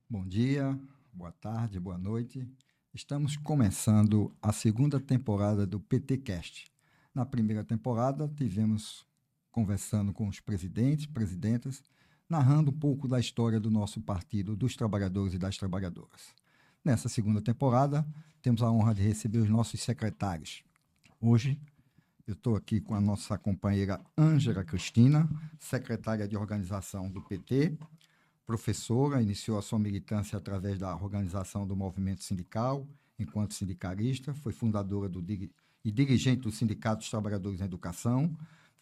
Bom dia, boa tarde, boa noite. Estamos começando a segunda temporada do PTcast. Na primeira temporada, tivemos conversando com os presidentes, presidentas, narrando um pouco da história do nosso Partido dos Trabalhadores e das Trabalhadoras. Nessa segunda temporada, temos a honra de receber os nossos secretários. Hoje, eu estou aqui com a nossa companheira Ângela Cristina, secretária de organização do PT, professora, iniciou a sua militância através da organização do movimento sindical, enquanto sindicalista, foi fundadora e dirigente do Sindicato dos Trabalhadores em Educação,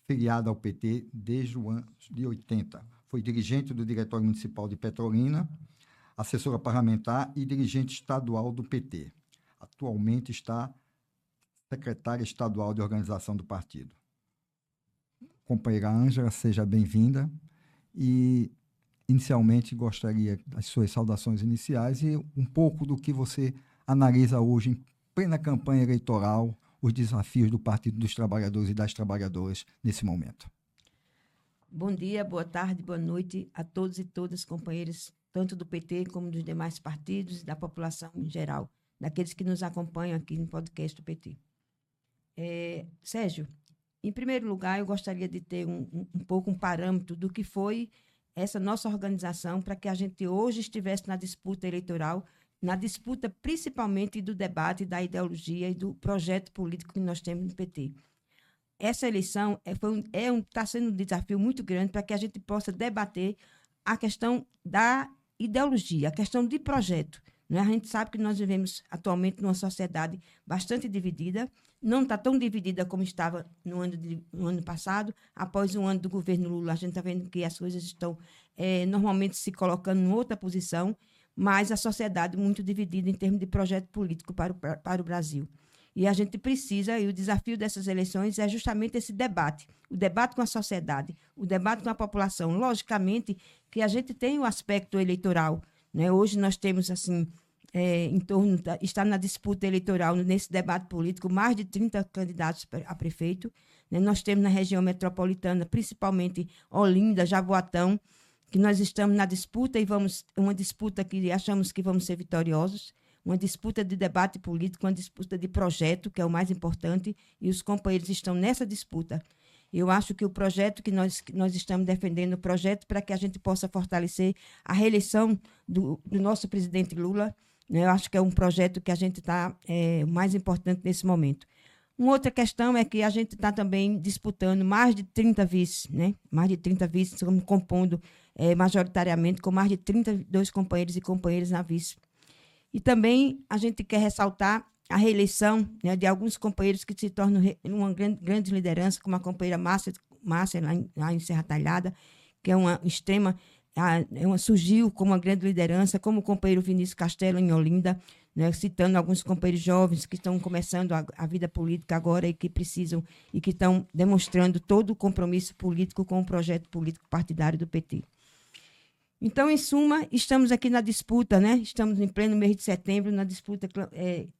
filiada ao PT desde o ano de 80. Foi dirigente do Diretório Municipal de Petrolina, assessora parlamentar e dirigente estadual do PT. Atualmente está secretária estadual de organização do partido. Companheira Ângela, seja bem-vinda e inicialmente, gostaria das suas saudações iniciais e um pouco do que você analisa hoje, em plena campanha eleitoral, os desafios do Partido dos Trabalhadores e das Trabalhadoras nesse momento. Bom dia, boa tarde, boa noite a todos e todas, companheiros, tanto do PT como dos demais partidos e da população em geral, daqueles que nos acompanham aqui no podcast do PT. Sérgio, em primeiro lugar, eu gostaria de ter um pouco um parâmetro do que foi essa nossa organização para que a gente hoje estivesse na disputa eleitoral, na disputa principalmente do debate, da ideologia e do projeto político que nós temos no PT. Essa eleição está sendo um desafio muito grande para que a gente possa debater a questão da ideologia, a questão de projeto. Né? A gente sabe que nós vivemos atualmente numa sociedade bastante dividida, não está tão dividida como estava no ano passado. Após um ano do governo Lula, a gente está vendo que as coisas estão normalmente se colocando em outra posição, mas a sociedade muito dividida em termos de projeto político para o Brasil. E a gente precisa, e o desafio dessas eleições é justamente esse debate, o debate com a sociedade, o debate com a população. Logicamente que a gente tem o aspecto eleitoral, né? Hoje nós temos, assim, está na disputa eleitoral, nesse debate político, mais de 30 candidatos a prefeito. Né? Nós temos na região metropolitana, principalmente Olinda, Jaboatão, que nós estamos na disputa uma disputa que achamos que vamos ser vitoriosos, uma disputa de debate político, uma disputa de projeto, que é o mais importante, e os companheiros estão nessa disputa. Eu acho que o projeto que nós estamos defendendo, o projeto para que a gente possa fortalecer a reeleição do nosso presidente Lula, né? Eu acho que é um projeto que a gente está mais importante nesse momento. Uma outra questão é que a gente está também disputando mais de 30 vices, né? Mais de 30 vices, estamos compondo majoritariamente com mais de 32 companheiros e companheiras na vice. E também a gente quer ressaltar a reeleição, né, de alguns companheiros que se tornam uma grande liderança, como a companheira Márcia lá em Serra Talhada, que é uma extrema, surgiu como uma grande liderança, como o companheiro Vinícius Castelo em Olinda, né, citando alguns companheiros jovens que estão começando a vida política agora e que precisam e que estão demonstrando todo o compromisso político com o projeto político partidário do PT. Então, em suma, estamos aqui na disputa, né? Estamos em pleno mês de setembro, na disputa,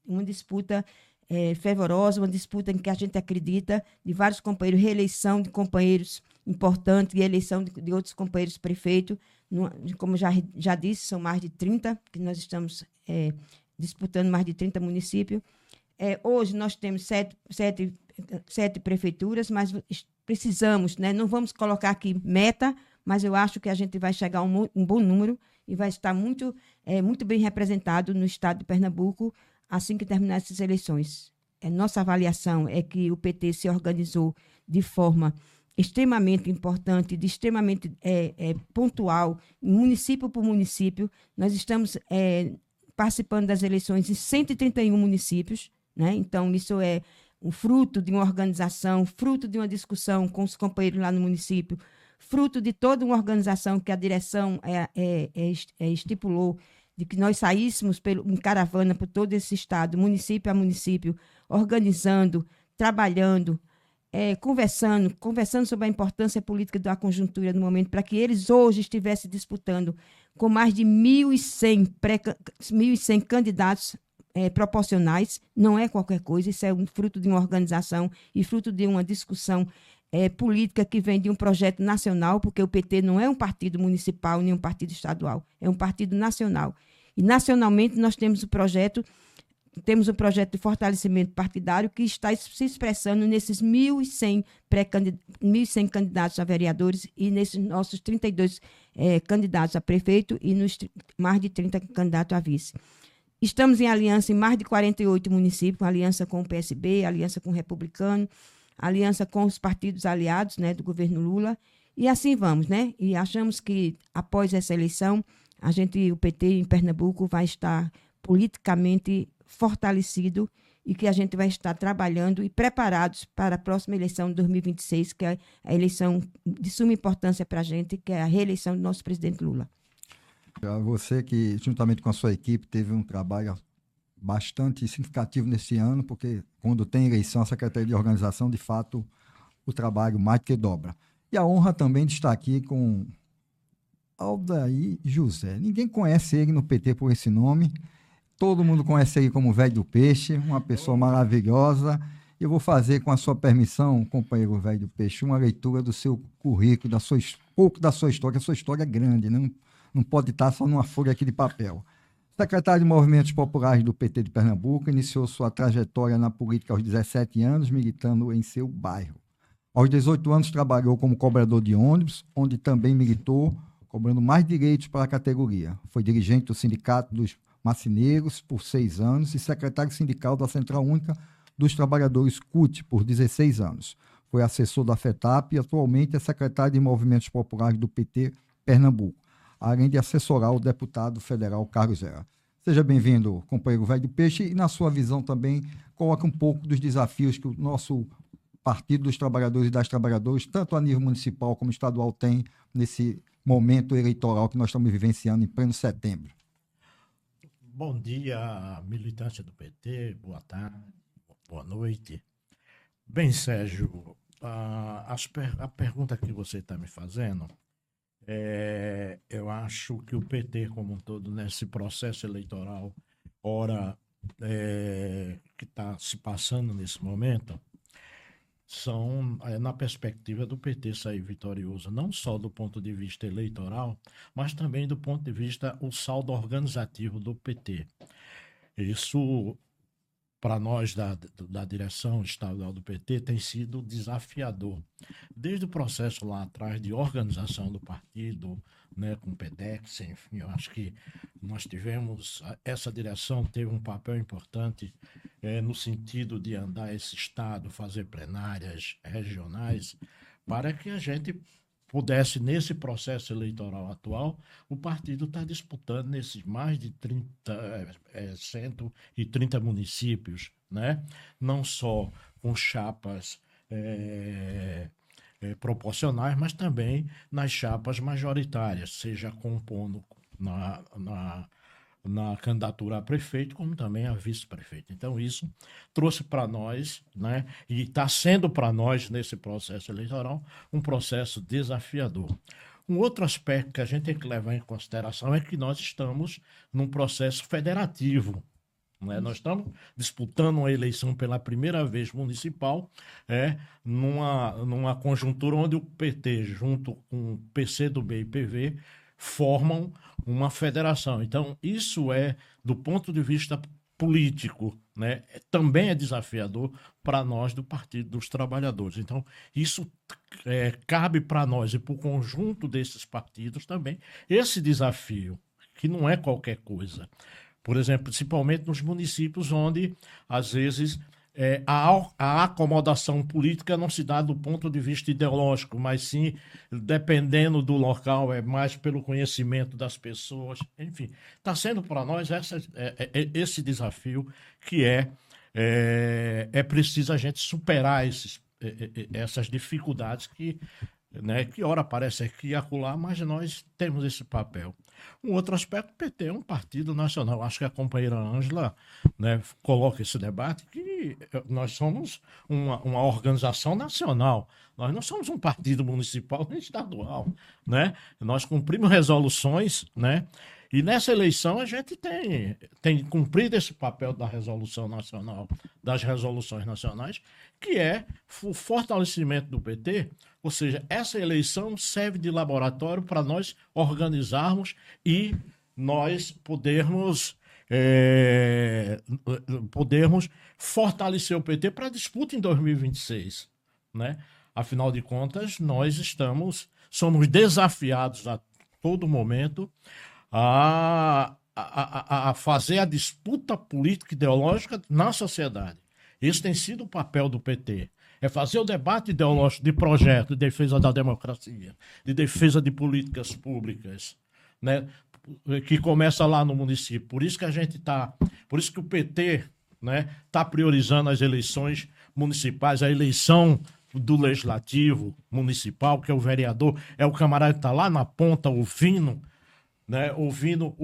uma disputa fervorosa, uma disputa em que a gente acredita, de vários companheiros, reeleição de companheiros importantes e eleição de outros companheiros prefeitos. Como já disse, são mais de 30, que nós estamos disputando mais de 30 municípios. Hoje nós temos sete prefeituras, mas precisamos, né? Não vamos colocar aqui meta, mas eu acho que a gente vai chegar a um bom número e vai estar muito bem representado no estado de Pernambuco assim que terminar essas eleições. Nossa avaliação é que o PT se organizou de forma extremamente importante, extremamente pontual, município por município. Nós estamos participando das eleições em 131 municípios, né? Então, isso é um fruto de uma organização, fruto de uma discussão com os companheiros lá no município, fruto de toda uma organização que a direção estipulou, de que nós saíssemos em caravana por todo esse estado, município a município, organizando, trabalhando, conversando sobre a importância política da conjuntura no momento, para que eles hoje estivessem disputando com mais de 1.100 candidatos proporcionais, não é qualquer coisa, isso é um fruto de uma organização e fruto de uma discussão política que vem de um projeto nacional, porque o PT não é um partido municipal nem um partido estadual, é um partido nacional. E nacionalmente nós temos o projeto de fortalecimento partidário que está se expressando nesses 1.100 candidatos a vereadores e nesses nossos 32 candidatos a prefeito e nos mais de 30 candidatos a vice. Estamos em aliança em mais de 48 municípios, aliança com o PSB, aliança com o Republicano, aliança com os partidos aliados, né, do governo Lula, e assim vamos, né? E achamos que, após essa eleição, o PT em Pernambuco vai estar politicamente fortalecido e que a gente vai estar trabalhando e preparados para a próxima eleição de 2026, que é a eleição de suma importância para a gente, que é a reeleição do nosso presidente Lula. Você que, juntamente com a sua equipe, teve um trabalho bastante significativo nesse ano, porque quando tem eleição, a Secretaria de Organização, de fato, o trabalho mais do que dobra. E a honra também de estar aqui com Aldair José. Ninguém conhece ele no PT por esse nome, todo mundo conhece ele como Velho do Peixe, uma pessoa maravilhosa. Eu vou fazer, com a sua permissão, companheiro Velho do Peixe, uma leitura do seu currículo, pouco da sua história. A sua história é grande, né? Não pode estar só numa folha aqui de papel. Secretário de Movimentos Populares do PT de Pernambuco, iniciou sua trajetória na política aos 17 anos, militando em seu bairro. Aos 18 anos, trabalhou como cobrador de ônibus, onde também militou, cobrando mais direitos para a categoria. Foi dirigente do Sindicato dos Marceneiros por 6 anos e secretário sindical da Central Única dos Trabalhadores CUT por 16 anos. Foi assessor da FETAP e atualmente é secretário de Movimentos Populares do PT Pernambuco, além de assessorar o deputado federal Carlos Zera. Seja bem-vindo, companheiro Velho do Peixe, e na sua visão também coloca um pouco dos desafios que o nosso Partido dos Trabalhadores e das Trabalhadoras, tanto a nível municipal como estadual, tem nesse momento eleitoral que nós estamos vivenciando em pleno setembro. Bom dia, militante do PT, boa tarde, boa noite. Bem, Sérgio, a pergunta que você está me fazendo, eu acho que o PT como um todo, nesse processo eleitoral, que está se passando nesse momento, são na perspectiva do PT sair vitorioso, não só do ponto de vista eleitoral, mas também do ponto de vista o saldo organizativo do PT. Isso, para nós da direção estadual do PT, tem sido desafiador. Desde o processo lá atrás de organização do partido, né, com o PEDEX, enfim, eu acho que nós essa direção teve um papel importante no sentido de andar esse estado, fazer plenárias regionais, para que a gente pudesse, nesse processo eleitoral atual, o partido está disputando nesses mais de 130 municípios, né? Não só com chapas proporcionais, mas também nas chapas majoritárias, seja compondo na candidatura a prefeito, como também a vice-prefeito. Então, isso trouxe para nós, né, e está sendo para nós, nesse processo eleitoral, um processo desafiador. Um outro aspecto que a gente tem que levar em consideração é que nós estamos num processo federativo, né? Nós estamos disputando uma eleição pela primeira vez municipal, numa conjuntura onde o PT, junto com o PCdoB e PV, formam uma federação. Então, isso do ponto de vista político, né, também é desafiador para nós do Partido dos Trabalhadores. Então, isso cabe para nós e para o conjunto desses partidos também esse desafio, que não é qualquer coisa. Por exemplo, principalmente nos municípios onde, às vezes, a acomodação política não se dá do ponto de vista ideológico, mas sim, dependendo do local, é mais pelo conhecimento das pessoas. Enfim, está sendo para nós esse desafio que é preciso a gente superar essas dificuldades que ora aparece aqui e acolá, mas nós temos esse papel. Um outro aspecto, o PT é um partido nacional. Acho que a companheira Ângela, né, coloca esse debate que nós somos uma organização nacional. Nós não somos um partido municipal nem estadual, né? Nós cumprimos resoluções, né? E nessa eleição a gente tem cumprido esse papel da resolução nacional, das resoluções nacionais, que é o fortalecimento do PT. Ou seja, essa eleição serve de laboratório para nós organizarmos e nós podermos fortalecer o PT para a disputa em 2026, né? Afinal de contas, somos desafiados a todo momento a fazer a disputa política e ideológica na sociedade. Esse tem sido o papel do PT. É fazer o debate ideológico de projeto de defesa da democracia, de defesa de políticas públicas, né? Que começa lá no município. Por isso que o PT, né, tá priorizando as eleições municipais, a eleição do legislativo municipal, que é o vereador, é o camarada que está lá na ponta ouvindo, né, ouvindo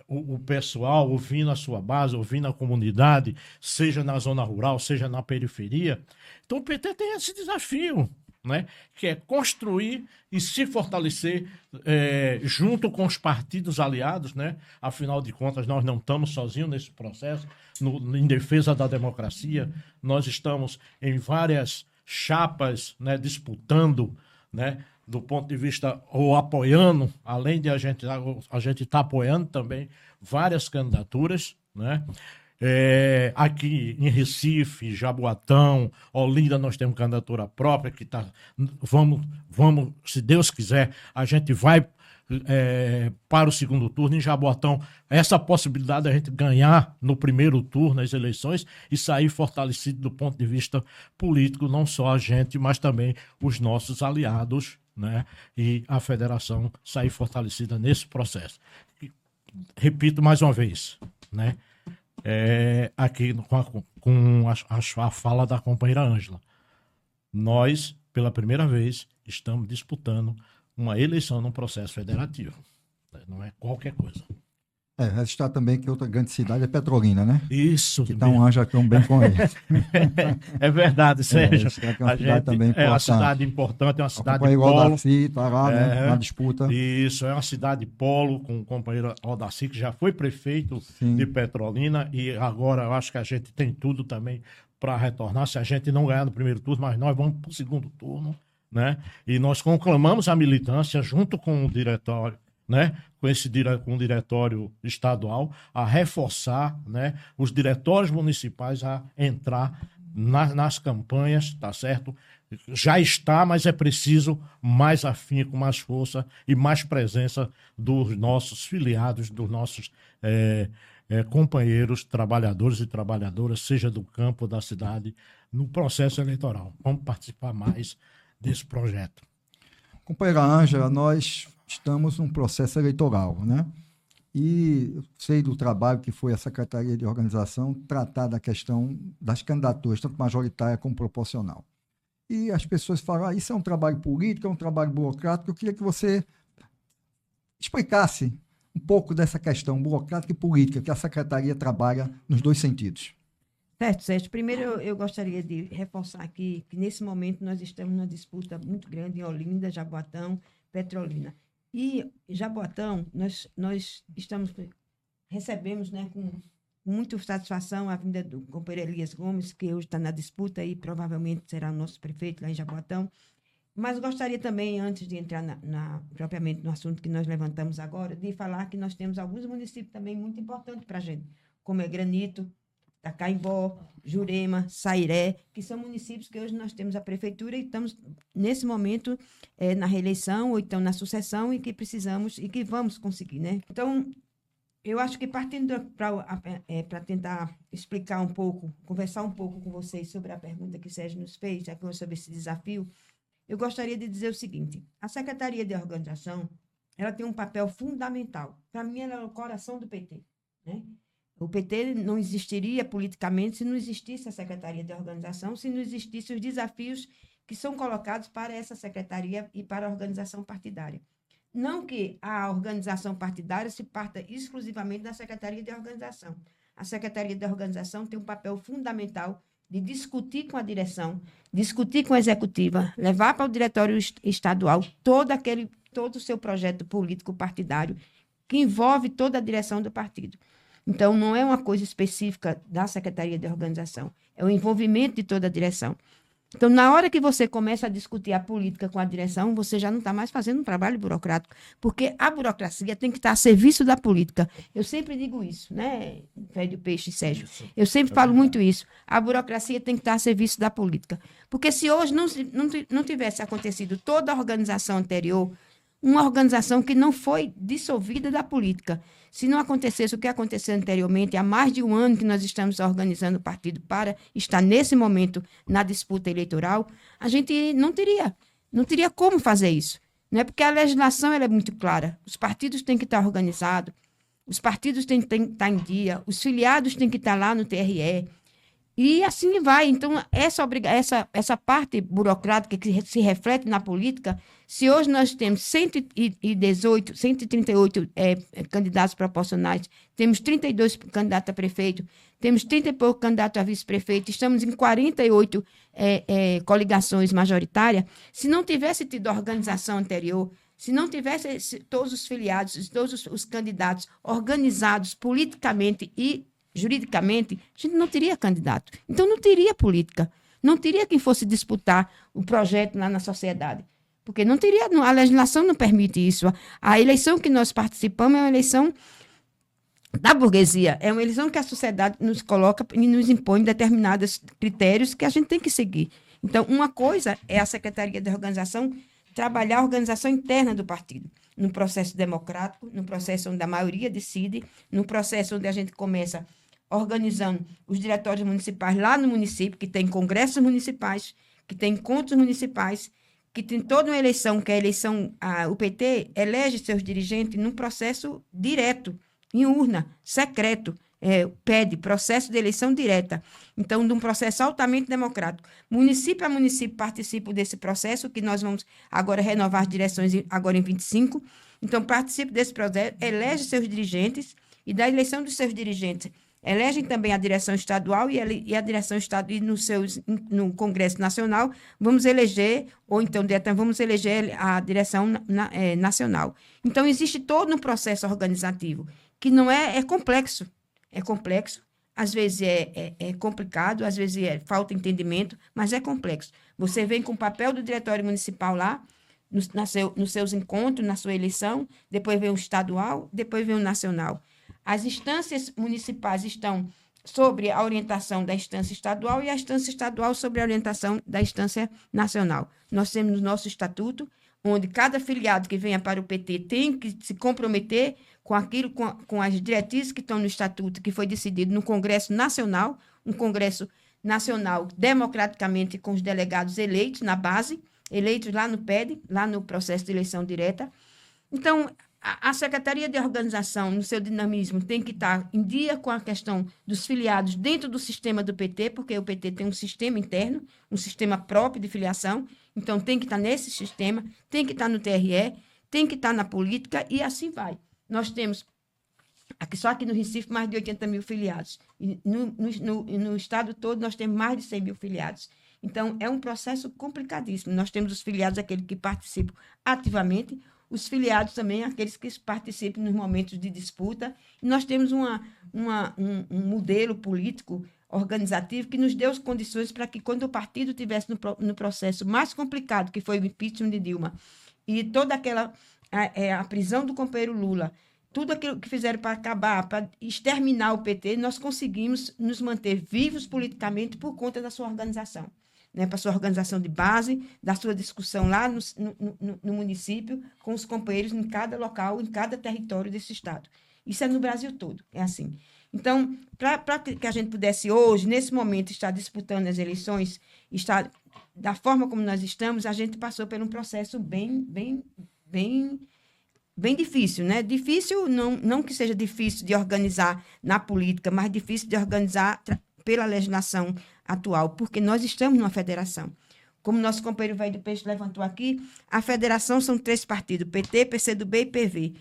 o pessoal, ouvindo a sua base, ouvindo a comunidade, seja na zona rural, seja na periferia. Então o PT tem esse desafio, né, que é construir e se fortalecer junto com os partidos aliados, né? Afinal de contas, nós não estamos sozinhos nesse processo, em defesa da democracia. Nós estamos em várias chapas, né, disputando, né, do ponto de vista, ou apoiando, além de a gente tá apoiando também várias candidaturas, né? Aqui em Recife, Jaboatão, Olinda, nós temos candidatura própria que vamos, se Deus quiser, a gente vai para o segundo turno. Em Jaboatão, essa possibilidade de a gente ganhar no primeiro turno as eleições e sair fortalecido do ponto de vista político, não só a gente, mas também os nossos aliados, né? E a federação sair fortalecida nesse processo. Repito mais uma vez, né? Aqui com a fala da companheira Ângela. Nós, pela primeira vez, estamos disputando uma eleição num processo federativo. Não é qualquer coisa. Registrar também que outra grande cidade é Petrolina, né? Isso. Que está um anjo aqui bem com ele. É verdade, Sérgio. É uma cidade também importante. É uma cidade importante, é uma cidade polo. O polo. Odaci está lá, né, na disputa. Isso, é uma cidade polo, com o companheiro Odaci, que já foi prefeito de Petrolina, e agora eu acho que a gente tem tudo também para retornar, se a gente não ganhar no primeiro turno, mas nós vamos para o segundo turno, né? E nós conclamamos a militância junto com o diretório, né, com o diretório estadual, a reforçar, né, os diretórios municipais a entrar nas campanhas, tá certo? Já está, mas é preciso mais afinco, mais força e mais presença dos nossos filiados, dos nossos companheiros, trabalhadores e trabalhadoras, seja do campo ou da cidade, no processo eleitoral. Vamos participar mais desse projeto. Companheira Ângela, nós estamos num processo eleitoral, né? E eu sei do trabalho que foi a Secretaria de Organização tratar da questão das candidaturas, tanto majoritária como proporcional. E as pessoas falam, isso é um trabalho político, é um trabalho burocrático. Eu queria que você explicasse um pouco dessa questão burocrática e política que a Secretaria trabalha nos dois sentidos. Certo, Sérgio. Primeiro, eu gostaria de reforçar aqui que, nesse momento, nós estamos numa disputa muito grande em Olinda, Jaboatão, Petrolina. E Jaboatão, nós recebemos, né, com muita satisfação a vinda do companheiro Elias Gomes, que hoje está na disputa e provavelmente será o nosso prefeito lá em Jaboatão. Mas gostaria também, antes de entrar propriamente no assunto que nós levantamos agora, de falar que nós temos alguns municípios também muito importantes para a gente, como é Granito, Tacaimbó, Jurema, Sairé, que são municípios que hoje nós temos a prefeitura e estamos, nesse momento, na reeleição ou então na sucessão e que precisamos e que vamos conseguir, né? Então, eu acho que partindo para tentar explicar um pouco, conversar um pouco com vocês sobre a pergunta que o Sérgio nos fez, já que sobre esse desafio, eu gostaria de dizer o seguinte: a Secretaria de Organização, ela tem um papel fundamental. Para mim, ela é o coração do PT, né? O PT não existiria politicamente se não existisse a Secretaria de Organização, se não existissem os desafios que são colocados para essa secretaria e para a organização partidária. Não que a organização partidária se parta exclusivamente da Secretaria de Organização. a Secretaria de Organização tem um papel fundamental de discutir com a direção, discutir com a executiva, levar para o diretório estadual todo o seu projeto político partidário que envolve toda a direção do partido. Então, não é uma coisa específica da Secretaria de Organização, é o envolvimento de toda a direção. Então, na hora que você começa a discutir a política com a direção, você já não está mais fazendo um trabalho burocrático, porque a burocracia tem que estar a serviço da política. Eu sempre digo isso, né, Félio Peixe e Sérgio? Eu sempre falo muito isso. A burocracia tem que estar a serviço da política. Porque se hoje não tivesse acontecido toda a organização anterior, uma organização que não foi dissolvida da política. Se não acontecesse o que aconteceu anteriormente, há mais de um ano que nós estamos organizando o partido para estar nesse momento na disputa eleitoral, a gente não teria como fazer isso. Não é porque a legislação ela é muito clara. Os partidos têm que estar organizados, os partidos têm que estar em dia, os filiados têm que estar lá no TRE, e assim vai. Então, essa parte burocrática que se reflete na política, se hoje nós temos 138 candidatos proporcionais, temos 32 candidatos a prefeito, temos 30 e pouco candidatos a vice-prefeito, estamos em 48 coligações majoritárias, se não tivesse tido a organização anterior, se não tivesse todos os filiados, todos os candidatos organizados politicamente e juridicamente, a gente não teria candidato. Então, não teria política. Não teria quem fosse disputar o projeto lá na sociedade. Porque não teria, a legislação não permite isso. A eleição que nós participamos é uma eleição da burguesia. É uma eleição que a sociedade nos coloca e nos impõe determinados critérios que a gente tem que seguir. Então, uma coisa é a Secretaria de Organização trabalhar a organização interna do partido, num processo democrático, num processo onde a maioria decide, num processo onde a gente começa organizando os diretórios municipais lá no município, que tem congressos municipais, que tem encontros municipais, que tem toda uma eleição, que é a eleição, o PT elege seus dirigentes num processo direto, em urna, secreto, pede processo de eleição direta. Então, de um processo altamente democrático. Município a município participa desse processo, que nós vamos agora renovar as direções agora em 25. Então, participa desse processo, elege seus dirigentes, e da eleição dos seus dirigentes, elegem também a direção estadual e a direção estadual, e no Congresso Nacional, vamos eleger, ou então vamos eleger a direção nacional. Então, existe todo um processo organizativo, que não é complexo. É complexo, às vezes é complicado, às vezes falta entendimento, mas é complexo. Você vem com o papel do diretório municipal lá, nos seus encontros, na sua eleição, depois vem o estadual, depois vem o nacional. As instâncias municipais estão sobre a orientação da instância estadual e a instância estadual sobre a orientação da instância nacional. Nós temos o nosso estatuto, onde cada filiado que venha para o PT tem que se comprometer com as diretrizes que estão no estatuto, que foi decidido no Congresso Nacional, um Congresso Nacional democraticamente com os delegados eleitos na base, eleitos lá no PED, lá no processo de eleição direta. Então, a Secretaria de Organização, no seu dinamismo, tem que estar em dia com a questão dos filiados dentro do sistema do PT, porque o PT tem um sistema interno, um sistema próprio de filiação, então tem que estar nesse sistema, tem que estar no TRE, tem que estar na política, e assim vai. Nós temos, só aqui no Recife, mais de 80 mil filiados. E no estado todo, nós temos mais de 100 mil filiados. Então, é um processo complicadíssimo. Nós temos os filiados, aqueles que participam ativamente, os filiados também, aqueles que participam nos momentos de disputa. E nós temos um modelo político organizativo que nos deu as condições para que, quando o partido estivesse no processo mais complicado, que foi o impeachment de Dilma, e toda aquela a prisão do companheiro Lula, tudo aquilo que fizeram para acabar, para exterminar o PT, nós conseguimos nos manter vivos politicamente por conta da sua organização. Né, para a sua organização de base, da sua discussão lá no município, com os companheiros em cada local, em cada território desse estado. Isso é no Brasil todo, é assim. Então, para que a gente pudesse hoje, nesse momento, estar disputando as eleições, estar da forma como nós estamos, a gente passou por um processo bem difícil, né? Difícil, não que seja difícil de organizar na política, mas difícil de organizar pela legislação atual, porque nós estamos numa federação. Como nosso companheiro Velho do Peixe levantou aqui, a federação são 3 partidos, PT, PCdoB e PV.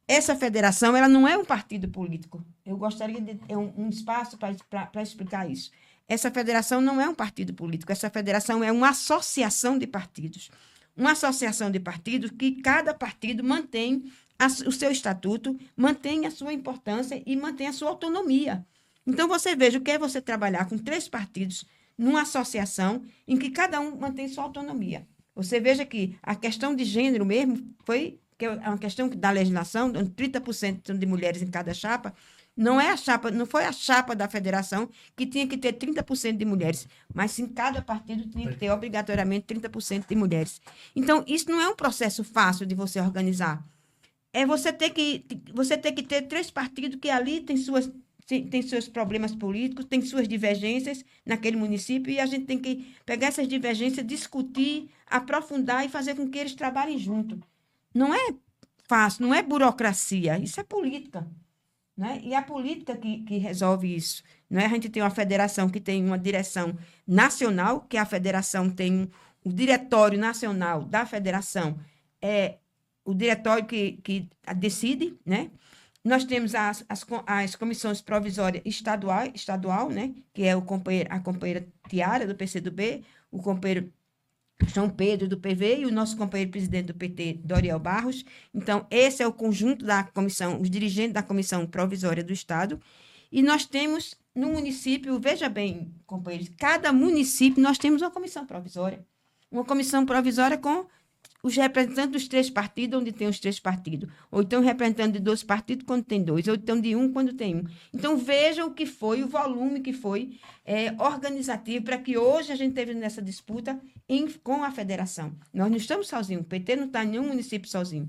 essa federação, ela não é um partido político. Eu gostaria de ter um espaço para explicar isso. Essa federação não é um partido político, essa federação é uma associação de partidos. Uma associação de partidos que cada partido mantém o seu estatuto, mantém a sua importância e mantém a sua autonomia. Então, você veja o que é você trabalhar com 3 partidos numa associação em que cada um mantém sua autonomia. Você veja que a questão de gênero mesmo foi que é uma questão da legislação, 30% de mulheres em cada chapa, não foi a chapa da federação que tinha que ter 30% de mulheres, mas sim cada partido tinha que ter obrigatoriamente 30% de mulheres. Então, isso não é um processo fácil de você organizar. É você ter que ter 3 partidos que ali têm seus problemas políticos, têm suas divergências naquele município, e a gente tem que pegar essas divergências, discutir, aprofundar e fazer com que eles trabalhem junto. Não é fácil, não é burocracia, isso é política. Né? E a política que resolve isso. Não é? A gente tem uma federação que tem uma direção nacional, que a federação tem o diretório nacional da federação, é o diretório que decide, né? Nós temos as comissões provisórias estadual, né? Que é a companheira Tiara, do PCdoB, o companheiro João Pedro, do PV, e o nosso companheiro presidente do PT, Doriel Barros. Então, esse é o conjunto da comissão, os dirigentes da Comissão Provisória do Estado. E nós temos, no município, veja bem, companheiros, cada município nós temos uma comissão provisória. Uma comissão provisória com os representantes dos 3 partidos, onde tem os 3 partidos. Ou então representante de 2 partidos, quando tem 2. Ou então de 1, quando tem 1. Então, vejam o que foi, o volume que foi organizativo para que hoje a gente teve nessa disputa com a federação. Nós não estamos sozinhos. O PT não está em nenhum município sozinho.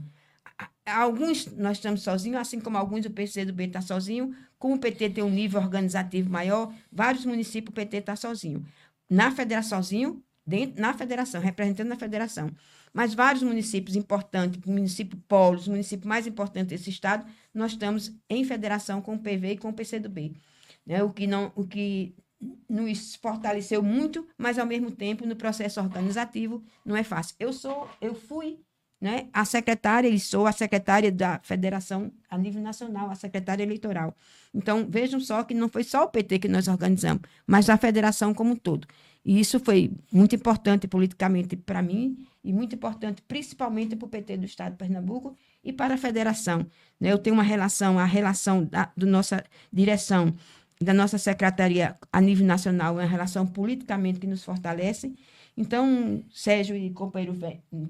Alguns nós estamos sozinhos, assim como alguns o PCdoB está sozinho. Como o PT tem um nível organizativo maior, vários municípios o PT está sozinho. Na federação, sozinho, na federação, representando a federação. Mas vários municípios importantes, município polos, os municípios mais importantes desse estado, nós estamos em federação com o PV e com o PCdoB. Né? O que nos fortaleceu muito, mas, ao mesmo tempo, no processo organizativo, não é fácil. Eu fui, né, a secretária, e sou a secretária da federação a nível nacional, a secretária eleitoral. Então, vejam só que não foi só o PT que nós organizamos, mas a federação como um todo. E isso foi muito importante politicamente para mim e muito importante principalmente para o PT do Estado de Pernambuco e para a federação. Né? Eu tenho a relação da nossa direção, da nossa secretaria a nível nacional, é uma relação politicamente que nos fortalece. Então, Sérgio e companheiro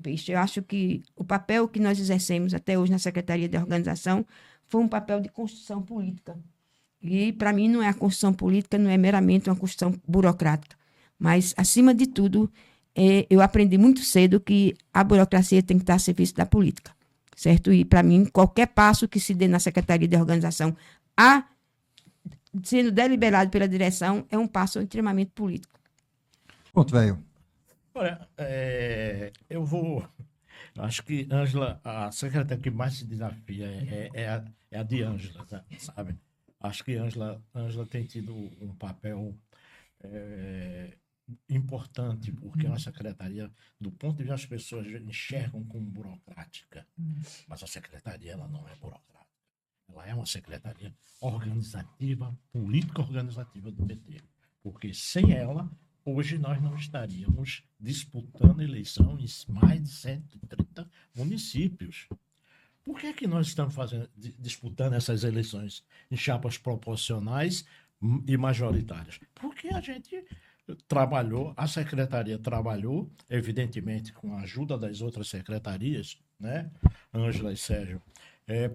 Peixe, eu acho que o papel que nós exercemos até hoje na Secretaria de Organização foi um papel de construção política. E, para mim, não é a construção política, não é meramente uma construção burocrática. Mas, acima de tudo, eu aprendi muito cedo que a burocracia tem que estar a serviço da política, certo? E, para mim, qualquer passo que se dê na Secretaria de Organização, sendo deliberado pela direção, é um passo extremamente político. Pronto, velho. Olha, eu acho que, Ângela, a secretária que mais se desafia é a de Ângela, sabe? Acho que Ângela tem tido um papel importante, porque é uma secretaria, do ponto de vista das pessoas enxergam como burocrática, mas a secretaria ela não é burocrática. Ela é uma secretaria organizativa, política organizativa do PT, porque sem ela, hoje nós não estaríamos disputando eleição em mais de 130 municípios. Por que é que nós estamos disputando essas eleições em chapas proporcionais e majoritárias? Porque a gente a secretaria trabalhou, evidentemente, com a ajuda das outras secretarias, né, Ângela e Sérgio,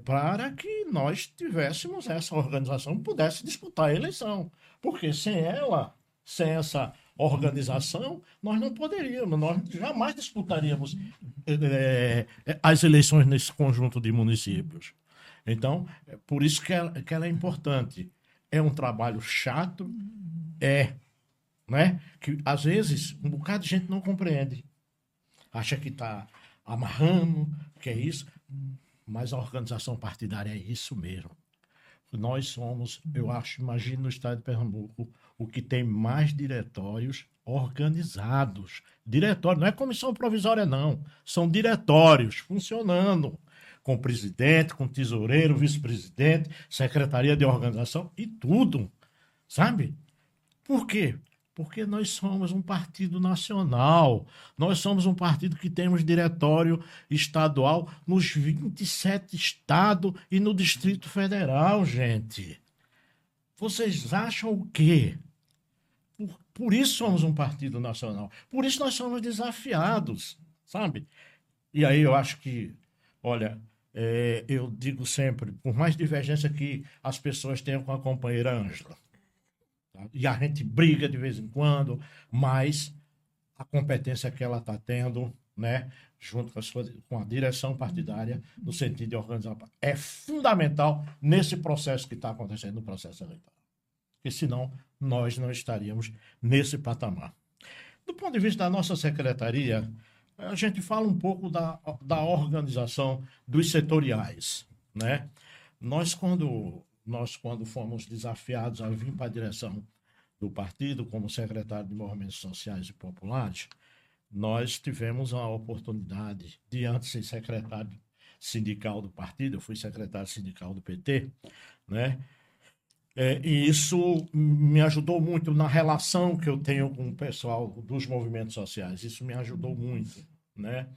para que nós tivéssemos essa organização, pudesse disputar a eleição. Porque sem essa organização, nós não poderíamos, nós jamais disputaríamos as eleições nesse conjunto de municípios. Então, por isso que ela é importante. É um trabalho chato, né? Que às vezes um bocado de gente não compreende. Acha que está amarrando, que é isso. Mas a organização partidária é isso mesmo. Nós somos, imagino no estado de Pernambuco, o que tem mais diretórios organizados. Diretório, não é comissão provisória, não. São diretórios funcionando, com presidente, com tesoureiro, vice-presidente, secretaria de organização e tudo, sabe? Por quê? Porque nós somos um partido nacional, nós somos um partido que temos diretório estadual nos 27 estados e no Distrito Federal, gente. Vocês acham o quê? Por isso somos um partido nacional, por isso nós somos desafiados, sabe? E aí eu acho que, olha, eu digo sempre, por mais divergência que as pessoas tenham com a companheira Ângela, tá? E a gente briga de vez em quando, mas a competência que ela está tendo, né, junto com a direção partidária, no sentido de organizar, é fundamental nesse processo que está acontecendo, no processo eleitoral. Porque senão nós não estaríamos nesse patamar. Do ponto de vista da nossa secretaria, a gente fala um pouco da organização dos setoriais, né? Nós, quando fomos desafiados a vir para a direção do partido como secretário de Movimentos Sociais e Populares, nós tivemos a oportunidade de antes ser secretário sindical do partido, eu fui secretário sindical do PT, né? E isso me ajudou muito na relação que eu tenho com o pessoal dos movimentos sociais. Isso me ajudou muito, né?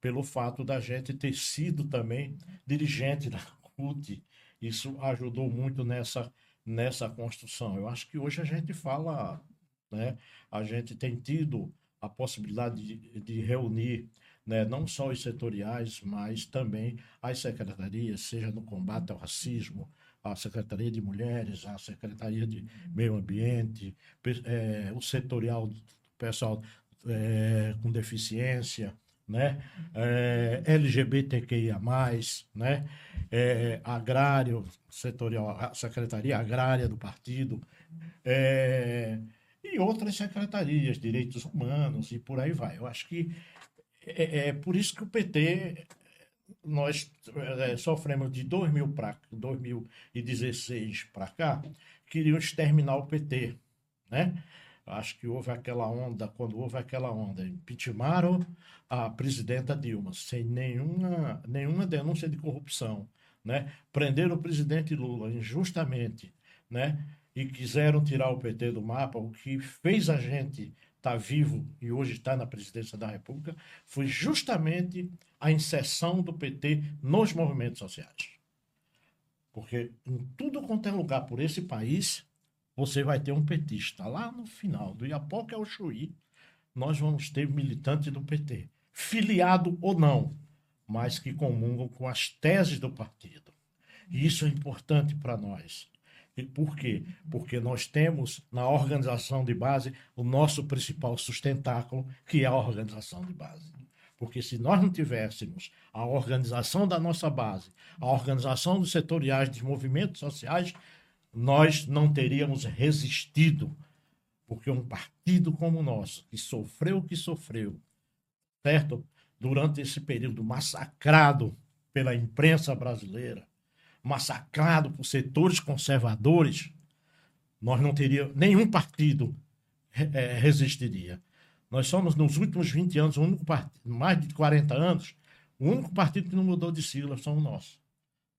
Pelo fato da gente ter sido também dirigente da CUT. Isso ajudou muito nessa construção. Eu acho que hoje a gente fala, né? A gente tem tido a possibilidade de reunir, né, não só os setoriais, mas também as secretarias, seja no combate ao racismo, a Secretaria de Mulheres, a Secretaria de Meio Ambiente, o setorial do pessoal com deficiência, né? LGBTQIA+, né? Agrário, setorial, a Secretaria Agrária do Partido, e outras secretarias, direitos humanos e por aí vai. Eu acho que é por isso que o PT... Nós sofremos de 2016 para cá, queriam exterminar o PT, né? Acho que houve aquela onda, quando houve aquela onda, impeachmentaram a presidenta Dilma, sem nenhuma denúncia de corrupção, né? Prenderam o presidente Lula injustamente, né? E quiseram tirar o PT do mapa, o que fez a gente estar vivo e hoje está na presidência da República, foi justamente a inserção do PT nos movimentos sociais. Porque em tudo quanto é lugar por esse país, você vai ter um petista. Lá no final, do Iapoca ao Chuí, nós vamos ter militante do PT, filiado ou não, mas que comungam com as teses do partido. E isso é importante para nós. E por quê? Porque nós temos na organização de base o nosso principal sustentáculo, que é a organização de base. Porque se nós não tivéssemos a organização da nossa base, a organização dos setoriais dos movimentos sociais, nós não teríamos resistido. Porque um partido como o nosso, que sofreu o que sofreu, certo? Durante esse período massacrado pela imprensa brasileira, massacrado por setores conservadores, nós não teríamos, nenhum partido resistiria. Nós somos, nos últimos 20 anos, o único partido, mais de 40 anos, o único partido que não mudou de sigla somos nós.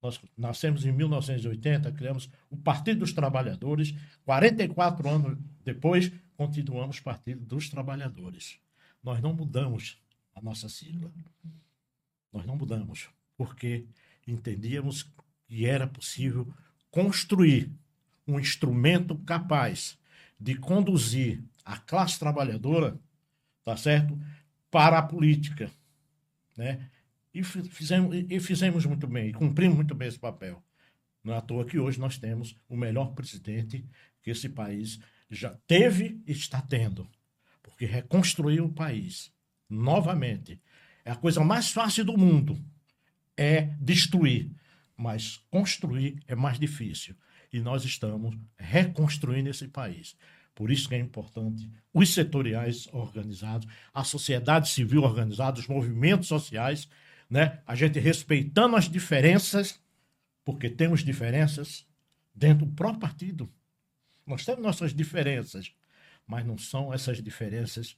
Nós nascemos em 1980, criamos o Partido dos Trabalhadores, 44 anos depois, continuamos Partido dos Trabalhadores. Nós não mudamos a nossa sigla. Nós não mudamos, porque entendíamos que era possível construir um instrumento capaz de conduzir a classe trabalhadora, tá certo, para a política, né? E fizemos muito bem, e cumprimos muito bem esse papel. Não é à toa que hoje nós temos o melhor presidente que esse país já teve e está tendo, porque reconstruir o país novamente é a coisa mais fácil do mundo, é destruir, mas construir é mais difícil. E nós estamos reconstruindo esse país. Por isso que é importante os setoriais organizados, a sociedade civil organizada, os movimentos sociais, né? A gente respeitando as diferenças, porque temos diferenças dentro do próprio partido. Nós temos nossas diferenças, mas não são essas diferenças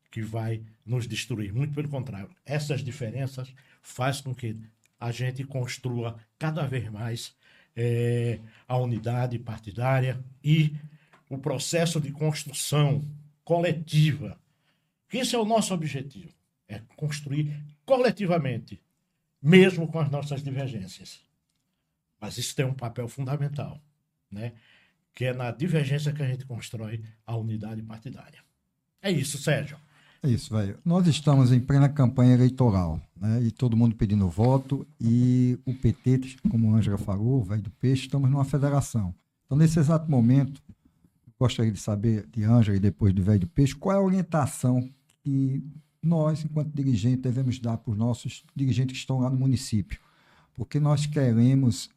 que vai nos destruir. Muito pelo contrário, essas diferenças fazem com que a gente construa cada vez mais a unidade partidária e o processo de construção coletiva. Esse é o nosso objetivo, é construir coletivamente, mesmo com as nossas divergências. Mas isso tem um papel fundamental, né? Que é na divergência que a gente constrói a unidade partidária. É isso, Sérgio. É isso, velho. Nós estamos em plena campanha eleitoral, né? E todo mundo pedindo voto, e o PT, como a Ângela falou, velho do Peixe, estamos numa federação. Então, nesse exato momento, gostaria de saber de Ângela e depois do velho do Peixe, qual é a orientação que nós, enquanto dirigentes, devemos dar para os nossos dirigentes que estão lá no município. Porque nós queremos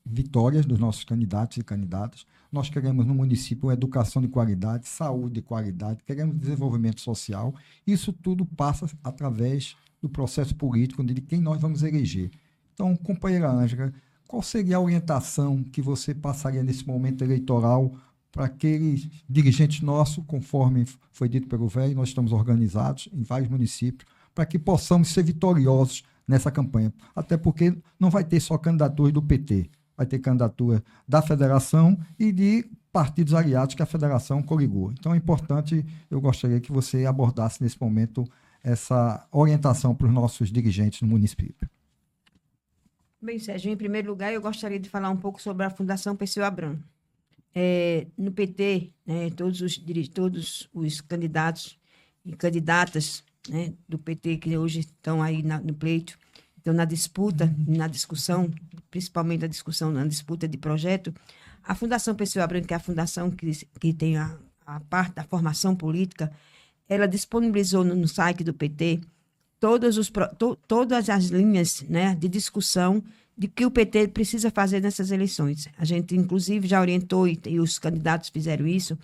vitórias dos nossos candidatos e candidatas. Nós queremos no município educação de qualidade, saúde de qualidade, queremos desenvolvimento social. Isso tudo passa através do processo político de quem nós vamos eleger. Então, companheira Ângela, qual seria a orientação que você passaria nesse momento eleitoral para aqueles dirigentes nossos, conforme foi dito pelo velho, nós estamos organizados em vários municípios, para que possamos ser vitoriosos nessa campanha. Até porque não vai ter só candidaturas do PT, vai ter candidatura da federação e de partidos aliados que a federação coligou. Então é importante, eu gostaria que você abordasse nesse momento essa orientação para os nossos dirigentes no município. Bem, Sérgio, em primeiro lugar, eu gostaria de falar um pouco sobre a Fundação Perseu Abramo. No PT, né, todos os candidatos e candidatas, né, do PT que hoje estão aí no pleito, estão na disputa, na discussão, principalmente na disputa de projeto, a Fundação Perseu Abramo, que é a fundação que tem a parte da formação política, ela disponibilizou no site do PT todas as linhas, né, de discussão de que o PT precisa fazer nessas eleições. A gente, inclusive, já orientou, e os candidatos fizeram isso,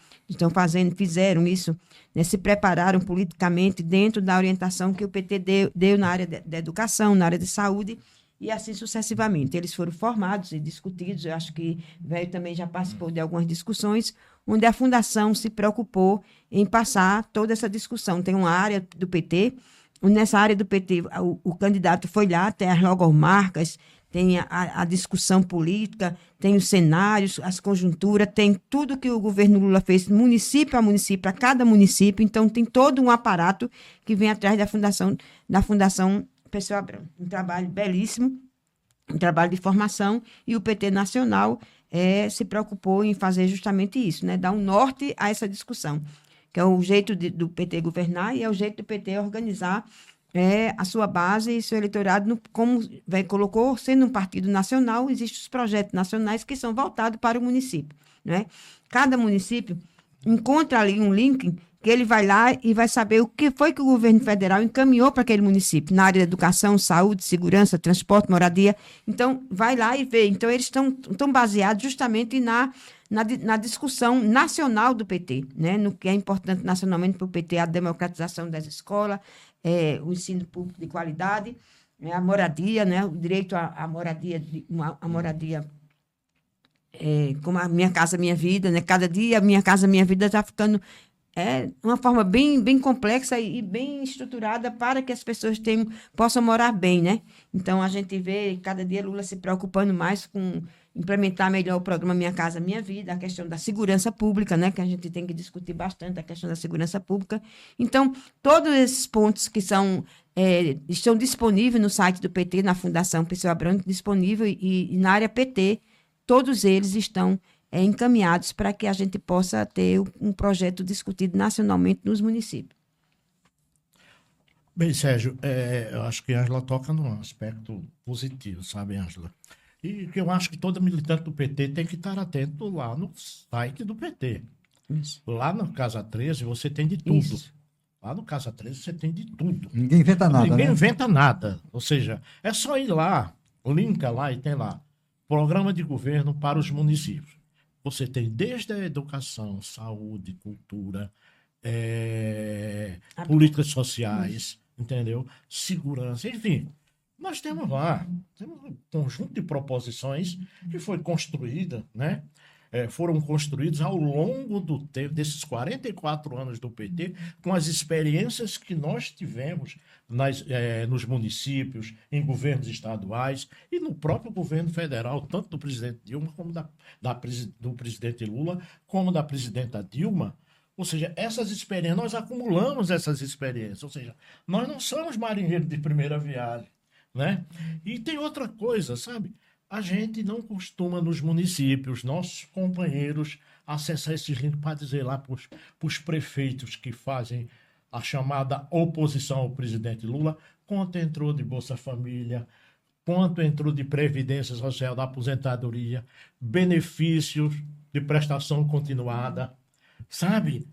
fizeram isso, né, se prepararam politicamente dentro da orientação que o PT deu na área da educação, na área de saúde, e assim sucessivamente. Eles foram formados e discutidos, eu acho que o velho também já participou de algumas discussões, onde a Fundação se preocupou em passar toda essa discussão. Tem uma área do PT, nessa área do PT, o candidato foi lá, tem as logomarcas, tem a discussão política, tem os cenários, as conjunturas, tem tudo que o governo Lula fez, município a município, a cada município. Então, tem todo um aparato que vem atrás da Fundação Perseu Abramo. Um trabalho belíssimo, um trabalho de formação, e o PT Nacional se preocupou em fazer justamente isso, né? Dar um norte a essa discussão, que é o jeito do PT governar e é o jeito do PT organizar a sua base e seu eleitorado, como colocou, sendo um partido nacional, existem os projetos nacionais que são voltados para o município, né? Cada município encontra ali um link que ele vai lá e vai saber o que foi que o governo federal encaminhou para aquele município, na área da educação, saúde, segurança, transporte, moradia. Então, vai lá e vê. Então, eles estão baseados justamente na discussão nacional do PT, né? No que é importante nacionalmente para o PT, a democratização das escolas, o ensino público de qualidade, a moradia, né? O direito à moradia, como a Minha Casa Minha Vida, né? Cada dia a Minha Casa Minha Vida está ficando uma forma bem, bem complexa e bem estruturada para que as pessoas possam morar bem, né? Então, a gente vê cada dia Lula se preocupando mais com implementar melhor o programa Minha Casa Minha Vida, a questão da segurança pública, né? Que a gente tem que discutir bastante, a questão da segurança pública. Então, todos esses pontos que estão disponíveis no site do PT, na Fundação Perseu Abramo, disponível, e na área PT, todos eles estão encaminhados para que a gente possa ter um projeto discutido nacionalmente nos municípios. Bem, Sérgio, eu acho que a Ângela toca num aspecto positivo, sabe, Ângela? E que eu acho que todo militante do PT tem que estar atento lá no site do PT. Isso. Lá no Casa 13 você tem de tudo. Isso. Lá no Casa 13 você tem de tudo. Ninguém inventa nada, Ninguém né? inventa nada. Ou seja, é só ir lá, linka lá e tem lá, Programa de Governo para os Municípios. Você tem desde a educação, saúde, cultura, políticas sociais, entendeu? Segurança, enfim. Nós temos lá um conjunto de proposições que foi construída, né? foram construídos ao longo do tempo, desses 44 anos do PT, com as experiências que nós tivemos nos municípios, em governos estaduais e no próprio governo federal, tanto do presidente Dilma, como do presidente Lula, como da presidenta Dilma. Ou seja, essas experiências, nós acumulamos essas experiências. Ou seja, nós não somos marinheiros de primeira viagem, né? E tem outra coisa, sabe? A gente não costuma, nos municípios, nossos companheiros, acessar esses links para dizer lá para os prefeitos que fazem a chamada oposição ao presidente Lula, quanto entrou de Bolsa Família, quanto entrou de Previdência Social, da aposentadoria, benefícios de prestação continuada, sabe?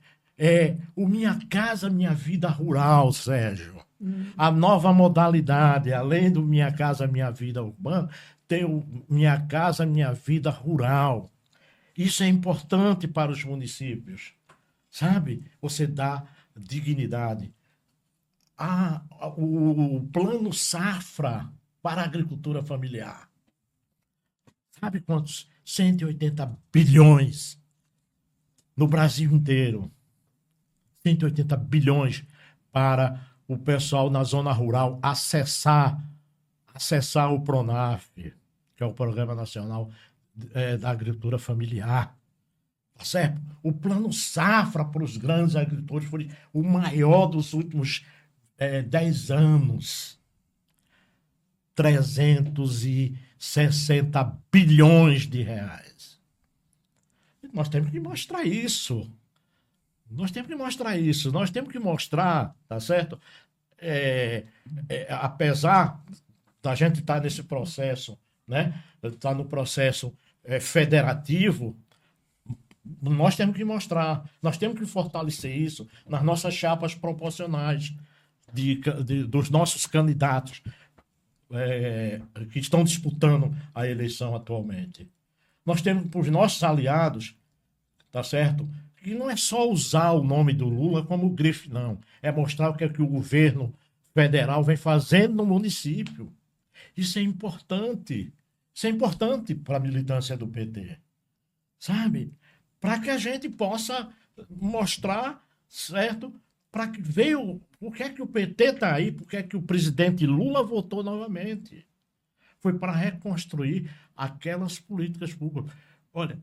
O Minha Casa Minha Vida Rural, Sérgio. A nova modalidade, além do Minha Casa Minha Vida Urbana, tem o Minha Casa Minha Vida Rural. Isso é importante para os municípios, sabe? Você dá dignidade. O plano Safra para a agricultura familiar. Sabe quantos? 180 bilhões no Brasil inteiro. 180 bilhões para o pessoal na zona rural acessar o PRONAF, que é o Programa Nacional da Agricultura Familiar. Tá certo? O Plano Safra para os grandes agricultores foi o maior dos últimos 10 anos. 360 bilhões de reais. Nós temos que mostrar isso. Nós temos que mostrar, tá certo? Apesar da gente estar nesse processo, né? Estar no processo federativo, nós temos que mostrar, nós temos que fortalecer isso nas nossas chapas proporcionais dos nossos candidatos que estão disputando a eleição atualmente. Nós temos para os nossos aliados, tá certo? Que não é só usar o nome do Lula como grife, não. É mostrar o que o governo federal vem fazendo no município. Isso é importante. Isso é importante para a militância do PT. Sabe? Para que a gente possa mostrar, certo? Para que veio, por que é que o PT está aí, por que é que o presidente Lula votou novamente. Foi para reconstruir aquelas políticas públicas. Olha,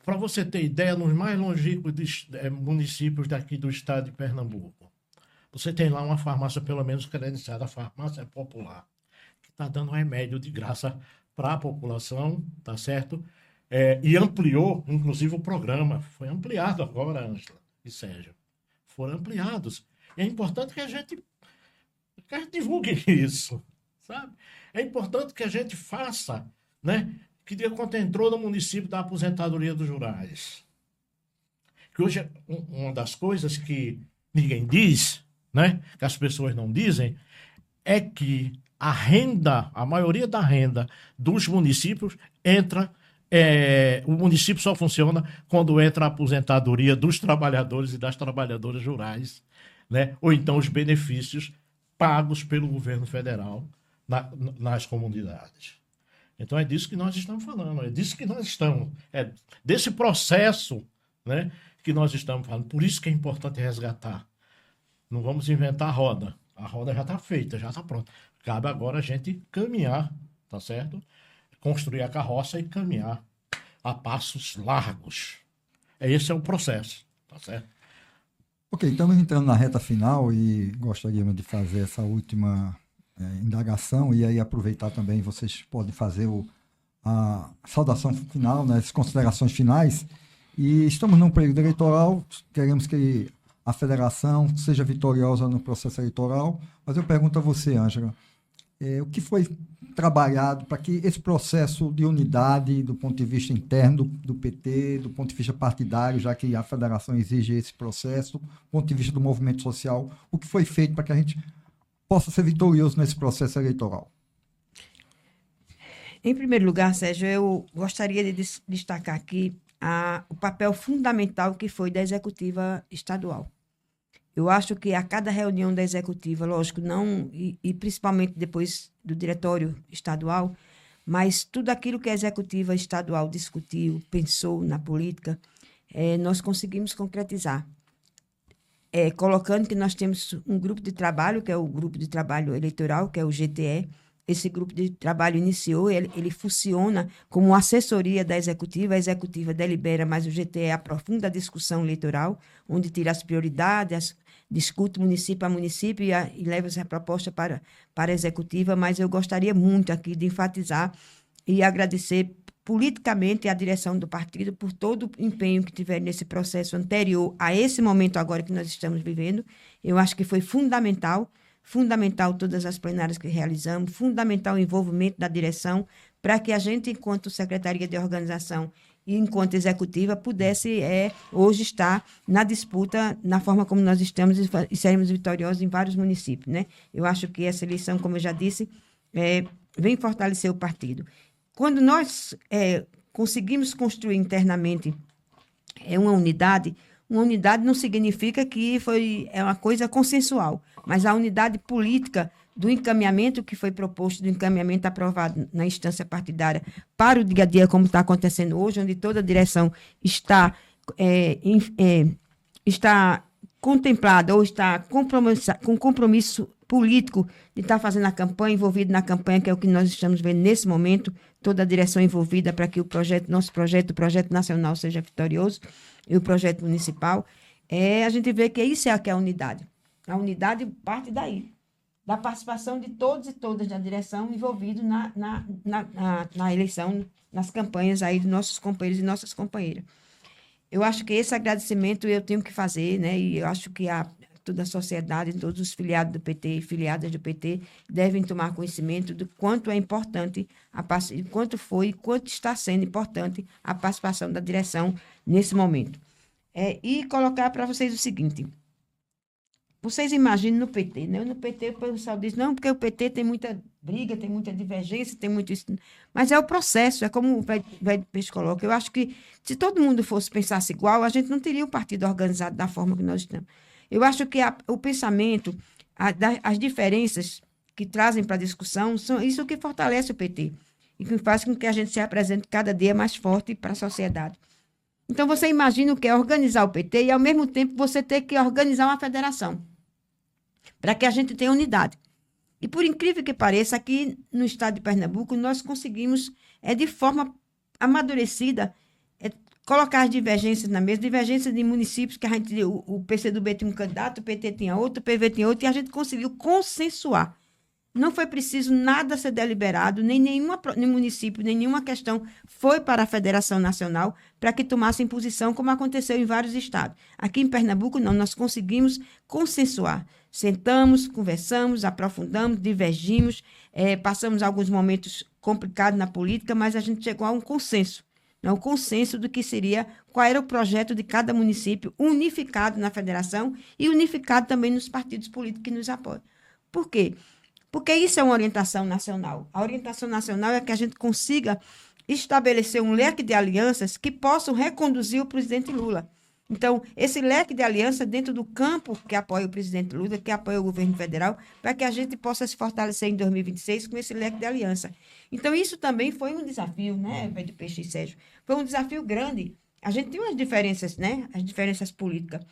para você ter ideia, nos mais longínquos municípios daqui do estado de Pernambuco, você tem lá uma farmácia, pelo menos credenciada, a farmácia popular, que está dando remédio de graça para a população, tá certo? E ampliou, inclusive, o programa. Foi ampliado agora, Ângela e Sérgio. Foram ampliados. E é importante que a gente divulgue isso, sabe? É importante que a gente faça, né? Que dia quanto entrou no município da aposentadoria dos rurais. Que hoje é uma das coisas que ninguém diz, né? Que as pessoas não dizem, é que a maioria da renda dos municípios o município só funciona quando entra a aposentadoria dos trabalhadores e das trabalhadoras rurais, né? Ou então os benefícios pagos pelo governo federal nas comunidades. Então é disso que nós estamos falando, é disso que nós estamos, desse processo, né, que nós estamos falando. Por isso que é importante resgatar. Não vamos inventar a roda já está feita, já está pronta. Cabe agora a gente caminhar, tá certo? Construir a carroça e caminhar a passos largos. Esse é o processo, tá certo? Ok, estamos entrando na reta final e gostaríamos de fazer essa última indagação e aí aproveitar também, vocês podem fazer a saudação final, né, as considerações finais. E estamos num período eleitoral, queremos que a federação seja vitoriosa no processo eleitoral, mas eu pergunto a você, Ângela, o que foi trabalhado para que esse processo de unidade do ponto de vista interno do PT, do ponto de vista partidário, já que a federação exige esse processo, do ponto de vista do movimento social, o que foi feito para que a gente possa ser vitorioso nesse processo eleitoral? Em primeiro lugar, Sérgio, eu gostaria de destacar aqui o papel fundamental que foi da executiva estadual. Eu acho que a cada reunião da executiva, lógico, não, e principalmente depois do diretório estadual, mas tudo aquilo que a executiva estadual discutiu, pensou na política, nós conseguimos concretizar. Colocando que nós temos um grupo de trabalho, que é o Grupo de Trabalho Eleitoral, que é o GTE. Esse grupo de trabalho iniciou, ele funciona como assessoria da executiva. A executiva delibera, mas o GTE aprofunda a discussão eleitoral, onde tira as prioridades, discute município a município e leva essa proposta para a executiva. Mas eu gostaria muito aqui de enfatizar e agradecer politicamente a direção do partido por todo o empenho que tiver nesse processo anterior a esse momento agora que nós estamos vivendo. Eu acho que foi fundamental todas as plenárias que realizamos, fundamental o envolvimento da direção para que a gente, enquanto Secretaria de Organização e enquanto executiva, pudesse hoje estar na disputa, na forma como nós estamos e seremos vitoriosos em vários municípios, né? Eu acho que essa eleição, como eu já disse, vem fortalecer o partido. Quando nós conseguimos construir internamente uma unidade não significa que é uma coisa consensual, mas a unidade política do encaminhamento que foi proposto, do encaminhamento aprovado na instância partidária para o dia a dia, como está acontecendo hoje, onde toda a direção está contemplada ou está com compromisso político de estar fazendo a campanha, envolvido na campanha, que é o que nós estamos vendo nesse momento, toda a direção envolvida para que o projeto nacional seja vitorioso, e o projeto municipal, a gente vê que isso é a unidade. A unidade parte daí, da participação de todos e todas da direção envolvidos na eleição, nas campanhas aí dos nossos companheiros e nossas companheiras. Eu acho que esse agradecimento eu tenho que fazer, né? E eu acho que toda a sociedade, todos os filiados do PT e filiadas do PT devem tomar conhecimento do quanto é importante, quanto foi e quanto está sendo importante a participação da direção nesse momento. E colocar para vocês o seguinte: vocês imaginam no PT, né? No PT o pessoal diz, não, porque o PT tem muita briga, tem muita divergência, tem muito isso. Mas é o processo, é como o velho Peixe coloca. Eu acho que se todo mundo fosse pensasse igual, a gente não teria um partido organizado da forma que nós estamos. Eu acho que o pensamento, as diferenças que trazem para a discussão, são isso que fortalece o PT e que faz com que a gente se apresente cada dia mais forte para a sociedade. Então, você imagina o que é organizar o PT e, ao mesmo tempo, você ter que organizar uma federação para que a gente tenha unidade. E, por incrível que pareça, aqui no estado de Pernambuco, nós conseguimos, de forma amadurecida, colocar as divergências na mesa, divergências de municípios, que o PCdoB tinha um candidato, o PT tinha outro, o PV tinha outro, e a gente conseguiu consensuar. Não foi preciso nada ser deliberado, nem nenhum município, nem nenhuma questão foi para a Federação Nacional para que tomassem posição, como aconteceu em vários estados. Aqui em Pernambuco, não, nós conseguimos consensuar. Sentamos, conversamos, aprofundamos, divergimos, passamos alguns momentos complicados na política, mas a gente chegou a um consenso. O consenso do que seria, qual era o projeto de cada município, unificado na federação e unificado também nos partidos políticos que nos apoiam. Por quê? Porque isso é uma orientação nacional. A orientação nacional é que a gente consiga estabelecer um leque de alianças que possam reconduzir o presidente Lula. Então, esse leque de aliança dentro do campo que apoia o presidente Lula, que apoia o governo federal, para que a gente possa se fortalecer em 2026 com esse leque de aliança. Então, isso também foi um desafio, né, Velho Peixe e Sérgio? Foi um desafio grande. A gente tem umas diferenças, né, as diferenças políticas.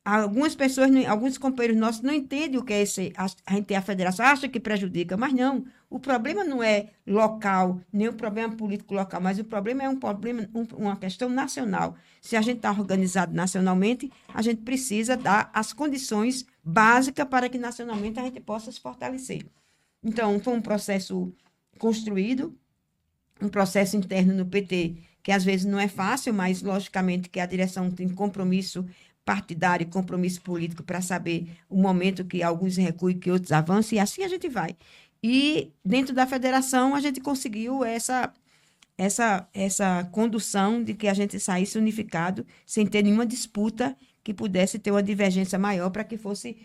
Algumas pessoas, alguns companheiros nossos não entendem o que é a gente ter a federação, acham que prejudica, mas não. O problema não é local, nem o problema político local, mas o problema é uma questão nacional. Se a gente está organizado nacionalmente, a gente precisa dar as condições básicas para que nacionalmente a gente possa se fortalecer. Então, foi um processo construído, um processo interno no PT, que às vezes não é fácil, mas logicamente que a direção tem compromisso partidário e compromisso político para saber o momento que alguns recuem, que outros avancem, e assim a gente vai. E dentro da federação a gente conseguiu essa condução de que a gente saísse unificado, sem ter nenhuma disputa que pudesse ter uma divergência maior para que fosse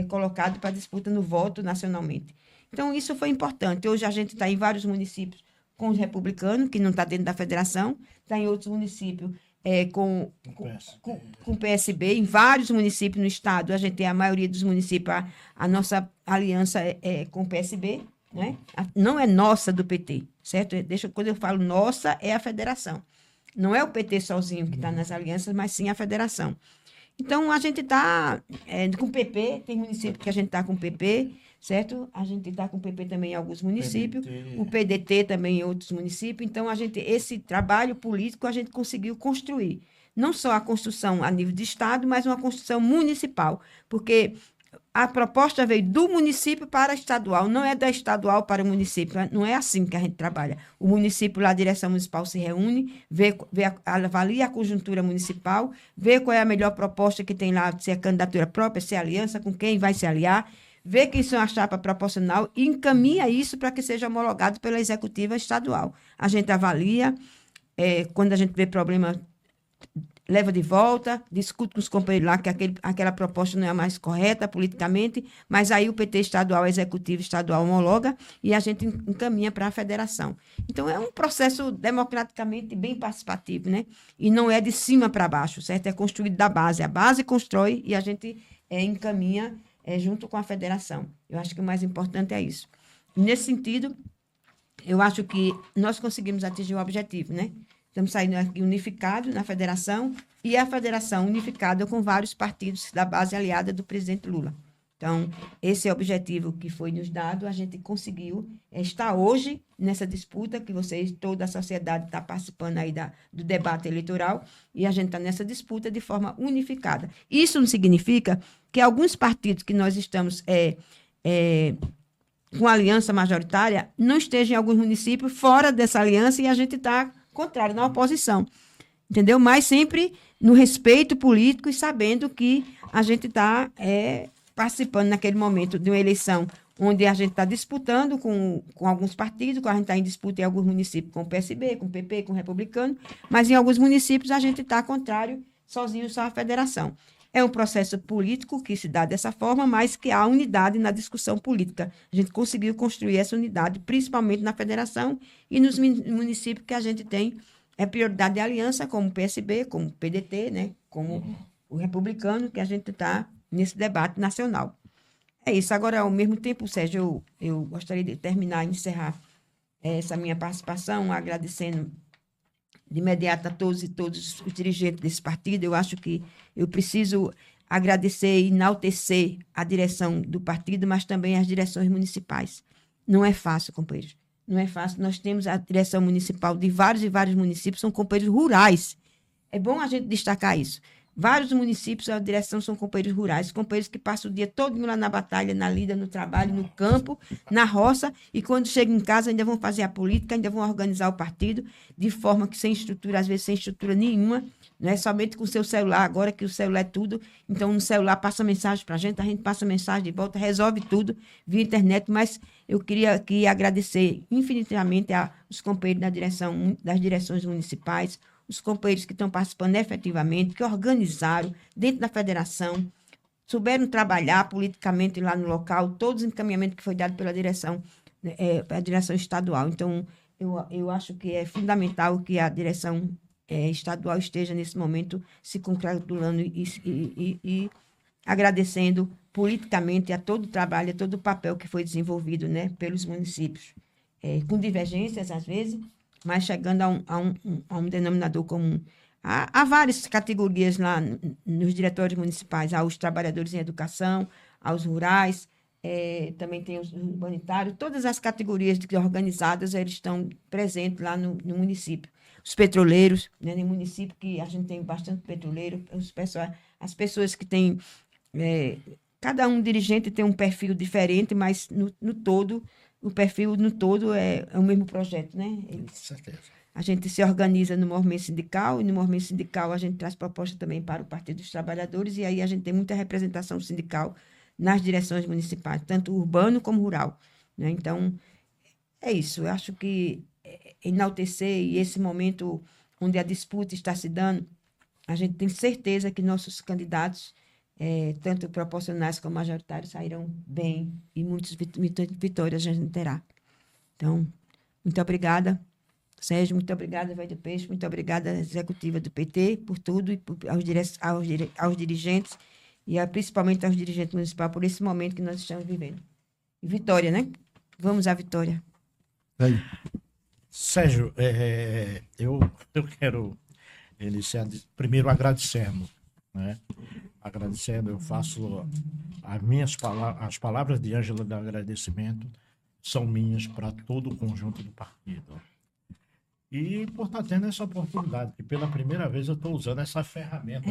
colocado para disputa no voto nacionalmente. Então, isso foi importante. Hoje a gente está em vários municípios com os republicanos, que não está dentro da federação, está em outros municípios com o PSB, em vários municípios no estado, a gente tem a maioria dos municípios, a nossa aliança é com o PSB, né? Não é nossa do PT, certo? Quando eu falo nossa, é a federação. Não é o PT sozinho que está nas alianças, mas sim a federação. Então, a gente está com o PP, tem município que a gente está com o PP, certo? A gente está com o PP também em alguns municípios, o PDT também em outros municípios. Então, esse trabalho político a gente conseguiu construir. Não só a construção a nível de Estado, mas uma construção municipal, porque a proposta veio do município para estadual, não é da estadual para o município, não é assim que a gente trabalha. O município, lá, a direção municipal se reúne, avalia a conjuntura municipal, vê qual é a melhor proposta que tem lá, se é candidatura própria, se é aliança, com quem vai se aliar, vê quem são a chapa proporcional e encaminha isso para que seja homologado pela executiva estadual. A gente avalia, quando a gente vê problema, leva de volta, discute com os companheiros lá que aquela proposta não é a mais correta politicamente, mas aí o PT estadual, executivo estadual homologa e a gente encaminha para a federação. Então, é um processo democraticamente bem participativo, né? E não é de cima para baixo, certo? É construído da base. A base constrói e a gente encaminha junto com a federação. Eu acho que o mais importante é isso. Nesse sentido, eu acho que nós conseguimos atingir o objetivo, né? Estamos saindo aqui unificados na federação e a federação unificada com vários partidos da base aliada do presidente Lula. Então, esse é o objetivo que foi nos dado. A gente conseguiu estar hoje nessa disputa que toda a sociedade está participando aí do debate eleitoral e a gente está nessa disputa de forma unificada. Isso não significa que alguns partidos que nós estamos com aliança majoritária não estejam em alguns municípios fora dessa aliança e a gente está contrário, na oposição, entendeu? Mas sempre no respeito político e sabendo que a gente está participando naquele momento de uma eleição onde a gente está disputando com alguns partidos, a gente está em disputa em alguns municípios com o PSB, com o PP, com o Republicano, mas em alguns municípios a gente está contrário, sozinho, só a federação. É um processo político que se dá dessa forma, mas que há unidade na discussão política. A gente conseguiu construir essa unidade, principalmente na federação e nos municípios que a gente tem prioridade de aliança, como o PSB, como o PDT, né? Como o Republicano, que a gente está nesse debate nacional. É isso. Agora, ao mesmo tempo, Sérgio, eu gostaria de terminar e encerrar essa minha participação agradecendo de imediato a todos os dirigentes desse partido. Eu acho que eu preciso agradecer e enaltecer a direção do partido, mas também as direções municipais. Não é fácil, companheiros. Não é fácil. Nós temos a direção municipal de vários e vários municípios, são companheiros rurais. É bom a gente destacar isso. Vários municípios, a direção são companheiros rurais, companheiros que passam o dia todo lá na batalha, na lida, no trabalho, no campo, na roça, e quando chegam em casa ainda vão fazer a política, ainda vão organizar o partido, de forma que sem estrutura, às vezes sem estrutura nenhuma, não é somente com o seu celular, agora que o celular é tudo, então no celular passa mensagem para a gente passa mensagem de volta, resolve tudo via internet, mas eu queria aqui agradecer infinitamente aos companheiros das direções municipais, os companheiros que estão participando efetivamente, que organizaram dentro da federação, souberam trabalhar politicamente lá no local, todos os encaminhamentos que foi dado pela direção, a direção estadual. Então, eu acho que é fundamental que a direção estadual esteja, nesse momento, se congratulando e agradecendo politicamente a todo o trabalho, a todo o papel que foi desenvolvido, né, pelos municípios, com divergências, às vezes, mas chegando a um denominador comum. Há várias categorias lá nos diretórios municipais, há os trabalhadores em educação, aos rurais, também tem os humanitários, todas as categorias organizadas, eles estão presentes lá no município. Os petroleiros, né, no município que a gente tem bastante petroleiro, as pessoas que têm... cada um dirigente tem um perfil diferente, mas no todo... O perfil no todo é o mesmo projeto, né? Com certeza. A gente se organiza no movimento sindical e no movimento sindical a gente traz proposta também para o Partido dos Trabalhadores e aí a gente tem muita representação sindical nas direções municipais, tanto urbano como rural, né? Então, é isso. Eu acho que enaltecer e esse momento onde a disputa está se dando, a gente tem certeza que nossos candidatos tanto proporcionais como majoritários sairão bem e muitas vitórias a gente terá. Então, muito obrigada, Sérgio, muito obrigada, Vai do Peixe, muito obrigada, executiva do PT, por tudo, e aos dirigentes, e principalmente aos dirigentes municipais, por esse momento que nós estamos vivendo. E vitória, né? Vamos à vitória. Aí. Sérgio, eu quero iniciar primeiro agradecendo, né? Agradecendo, eu faço as palavras de Ângela de agradecimento são minhas para todo o conjunto do partido. E por estar tendo essa oportunidade, que pela primeira vez eu estou usando essa ferramenta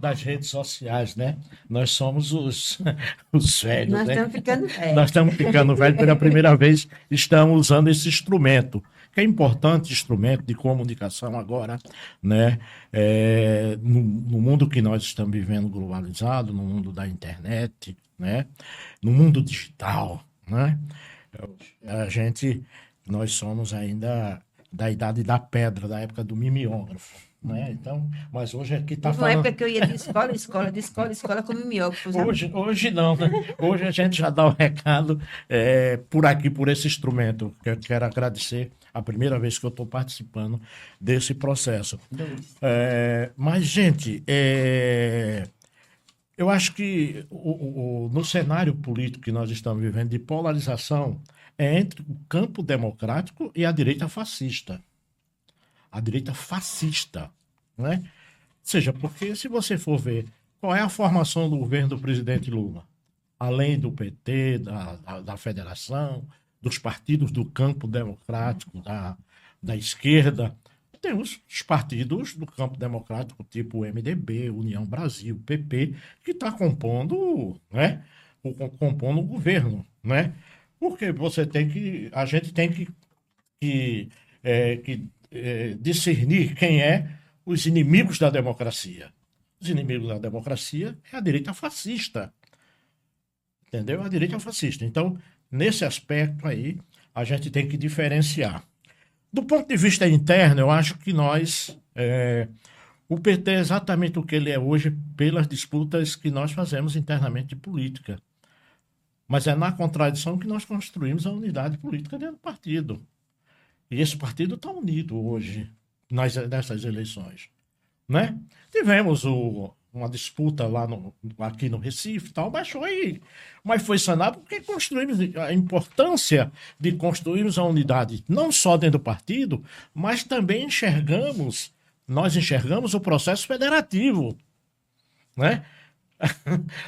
das redes sociais, né? Nós somos os velhos, Nós né? estamos ficando velhos. Nós estamos ficando velhos, pela primeira vez estamos usando esse instrumento, que é importante instrumento de comunicação agora, né? No mundo que nós estamos vivendo globalizado, no mundo da internet, né? No mundo digital, né? Nós somos ainda da idade da pedra, da época do mimeógrafo, né? Então, mas hoje aqui está falando... Na época que eu ia de escola com mimeógrafo. Hoje não, né? Hoje a gente já dá o recado por aqui, por esse instrumento, que eu quero agradecer a primeira vez que eu estou participando desse processo. Mas, gente, eu acho que no cenário político que nós estamos vivendo de polarização é entre o campo democrático e a direita fascista. A direita fascista, né? Ou seja, porque se você for ver qual é a formação do governo do presidente Lula, além do PT, da federação, dos partidos do campo democrático, da esquerda, temos os partidos do campo democrático, tipo o MDB, União Brasil, PP, que está compondo, né, compondo o governo, né? Porque a gente tem que discernir quem é os inimigos da democracia. Os inimigos da democracia é a direita fascista. Entendeu? A direita fascista. Então, nesse aspecto aí, a gente tem que diferenciar. Do ponto de vista interno, eu acho que o PT é exatamente o que ele é hoje pelas disputas que nós fazemos internamente de política. Mas é na contradição que nós construímos a unidade política dentro do partido. E esse partido está unido hoje nessas eleições, né? Tivemos uma disputa aqui no Recife e tal, mas foi sanado porque construímos a importância de construirmos a unidade, não só dentro do partido, mas também nós enxergamos o processo federativo, né?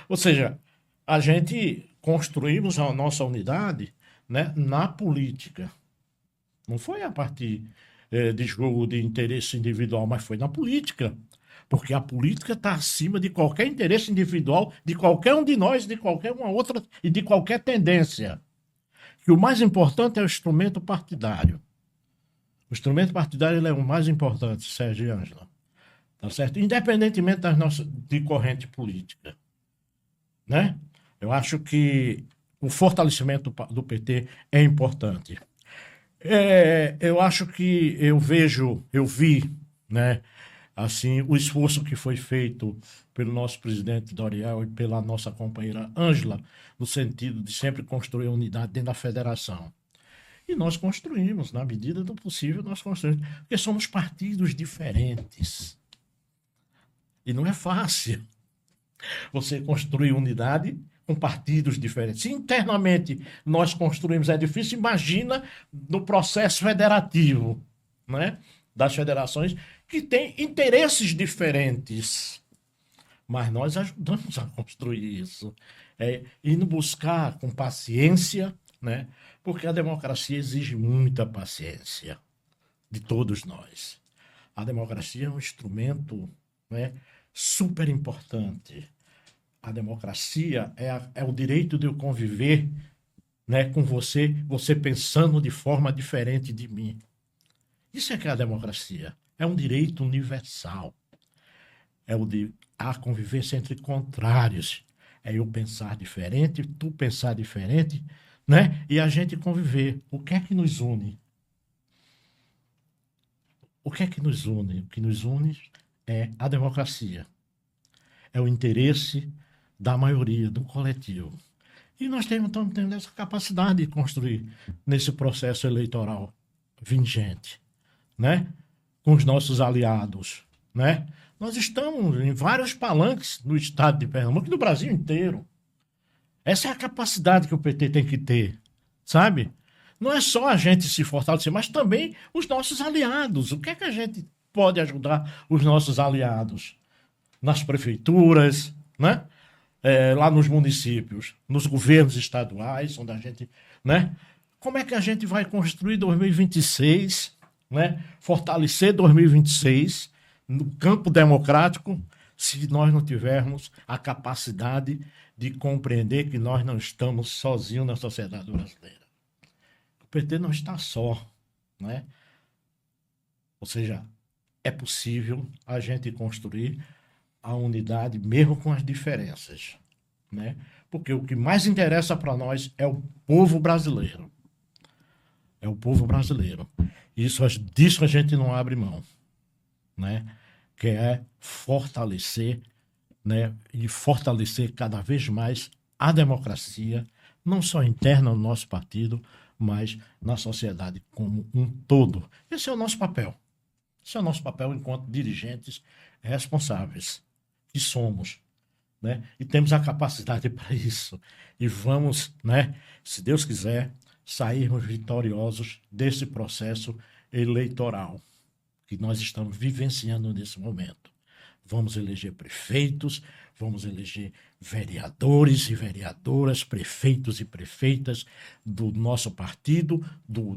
Ou seja, a gente construímos a nossa unidade, né, na política. Não foi a partir de jogo de interesse individual, mas foi na política. Porque a política está acima de qualquer interesse individual, de qualquer um de nós, de qualquer uma outra e de qualquer tendência. Que o mais importante é o instrumento partidário. O instrumento partidário ele é o mais importante, Sérgio e Ângela. Tá certo? Independentemente de corrente política. Né? Eu acho que o fortalecimento do PT é importante. Eu acho que eu vi, né, assim, o esforço que foi feito pelo nosso presidente Dorival e pela nossa companheira Ângela, no sentido de sempre construir unidade dentro da federação. E nós construímos, na medida do possível, porque somos partidos diferentes. E não é fácil você construir unidade com partidos diferentes. Se internamente nós construímos é difícil, imagina no processo federativo, né, das federações que têm interesses diferentes. Mas nós ajudamos a construir isso. Indo buscar com paciência, né, porque a democracia exige muita paciência de todos nós. A democracia é um instrumento, né, super importante. A democracia é o direito de eu conviver, né, com você pensando de forma diferente de mim. Isso é que é a democracia. É um direito universal. É a convivência entre contrários. É eu pensar diferente, tu pensar diferente, né? E a gente conviver. O que é que nos une? O que é que nos une? O que nos une é a democracia. É o interesse da maioria, do coletivo. E nós estamos tendo essa capacidade de construir nesse processo eleitoral vigente, né? Com os nossos aliados, né? Nós estamos em vários palanques no estado de Pernambuco e no Brasil inteiro. Essa é a capacidade que o PT tem que ter, sabe? Não é só a gente se fortalecer, mas também os nossos aliados. O que é que a gente pode ajudar os nossos aliados? Nas prefeituras, né? Lá nos municípios, nos governos estaduais, onde a gente, né? Como é que a gente vai construir 2026, né? Fortalecer 2026 no campo democrático, se nós não tivermos a capacidade de compreender que nós não estamos sozinhos na sociedade brasileira. O PT não está só, né? Ou seja, é possível a gente construir a unidade mesmo com as diferenças, né? Porque o que mais interessa para nós é o povo brasileiro. É o povo brasileiro. Disso a gente não abre mão, né? Que é fortalecer, né? E fortalecer cada vez mais a democracia, não só interna no nosso partido, mas na sociedade como um todo. Esse é o nosso papel. Esse é o nosso papel enquanto dirigentes responsáveis que somos, né? E temos a capacidade para isso. E vamos, né, se Deus quiser, sairmos vitoriosos desse processo eleitoral que nós estamos vivenciando nesse momento. Vamos eleger prefeitos, vamos eleger vereadores e vereadoras, prefeitos e prefeitas do nosso partido,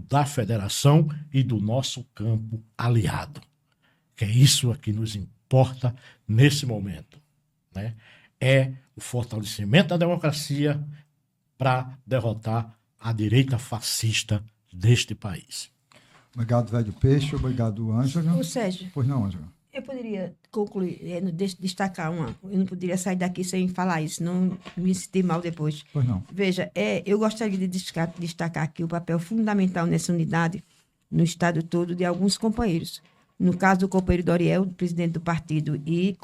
da federação e do nosso campo aliado. Que é isso que nos importa nesse momento, né? É o fortalecimento da democracia para derrotar a direita fascista deste país. Obrigado, Velho Peixe. Obrigado, Ângela. Ô, Sérgio, Pois não, Ângela? eu poderia concluir, destacar uma. Eu não poderia sair daqui sem falar isso, não me sentir mal depois. Pois não. Veja, eu gostaria de destacar aqui o papel fundamental nessa unidade, no estado todo, de alguns companheiros. No caso do companheiro Doriel, presidente do partido e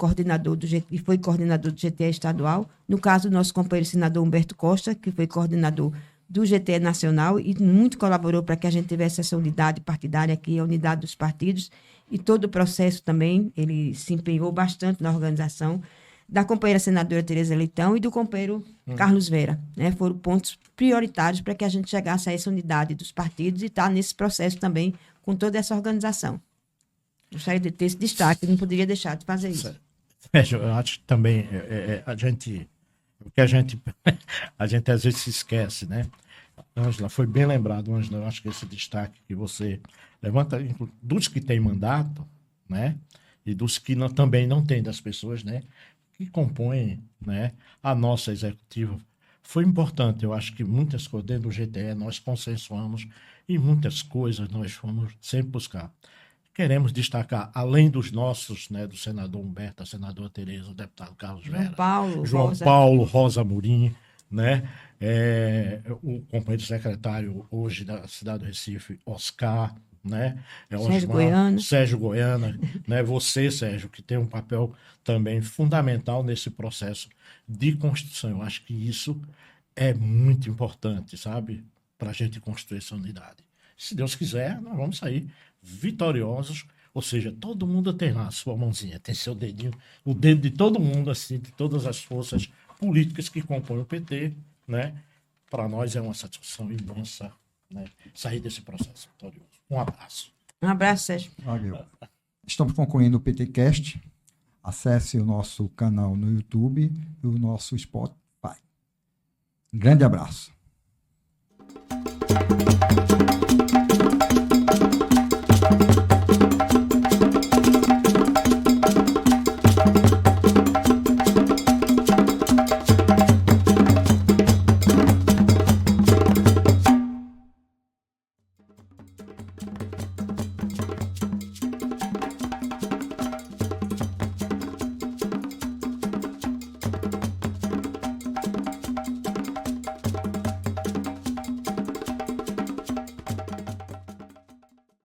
foi coordenador do GTE estadual. No caso do nosso companheiro senador Humberto Costa, que foi coordenador do GTE nacional e muito colaborou para que a gente tivesse essa unidade partidária aqui, a unidade dos partidos. E todo o processo também, ele se empenhou bastante na organização. Da companheira senadora Tereza Leitão e do companheiro Carlos Vera, né? Foram pontos prioritários para que a gente chegasse a essa unidade dos partidos e estar nesse processo também com toda essa organização. Gostaria de ter esse destaque, não poderia deixar de fazer isso. Eu acho que também a gente às vezes se esquece, né? Ângela, foi bem lembrado, Ângela, eu acho que esse destaque que você levanta, dos que têm mandato, né? E dos que também não têm, das pessoas, né? Que compõem, né, a nossa executiva. Foi importante, eu acho que muitas coisas dentro do GTE nós consensuamos e muitas coisas nós fomos sempre buscar. Queremos destacar, além dos nossos, né, do senador Humberto, a senadora Tereza, o deputado Carlos Vera, João Paulo, Rosa Murim, né, o companheiro secretário hoje da cidade do Recife, Oscar, né, Sérgio Goiana, né, você, Sérgio, que tem um papel também fundamental nesse processo de construção. Eu acho que isso é muito importante, sabe, para a gente construir essa unidade. Se Deus quiser, nós vamos sair vitoriosos, ou seja, todo mundo tem lá a sua mãozinha, tem seu dedinho, o dedo de todo mundo, assim, de todas as forças políticas que compõem o PT, né? Para nós é uma satisfação imensa, né, sair desse processo vitorioso. Um abraço. Um abraço, Sérgio. Valeu. Estamos concluindo o PTcast. Acesse o nosso canal no YouTube e o nosso Spotify. Um grande abraço.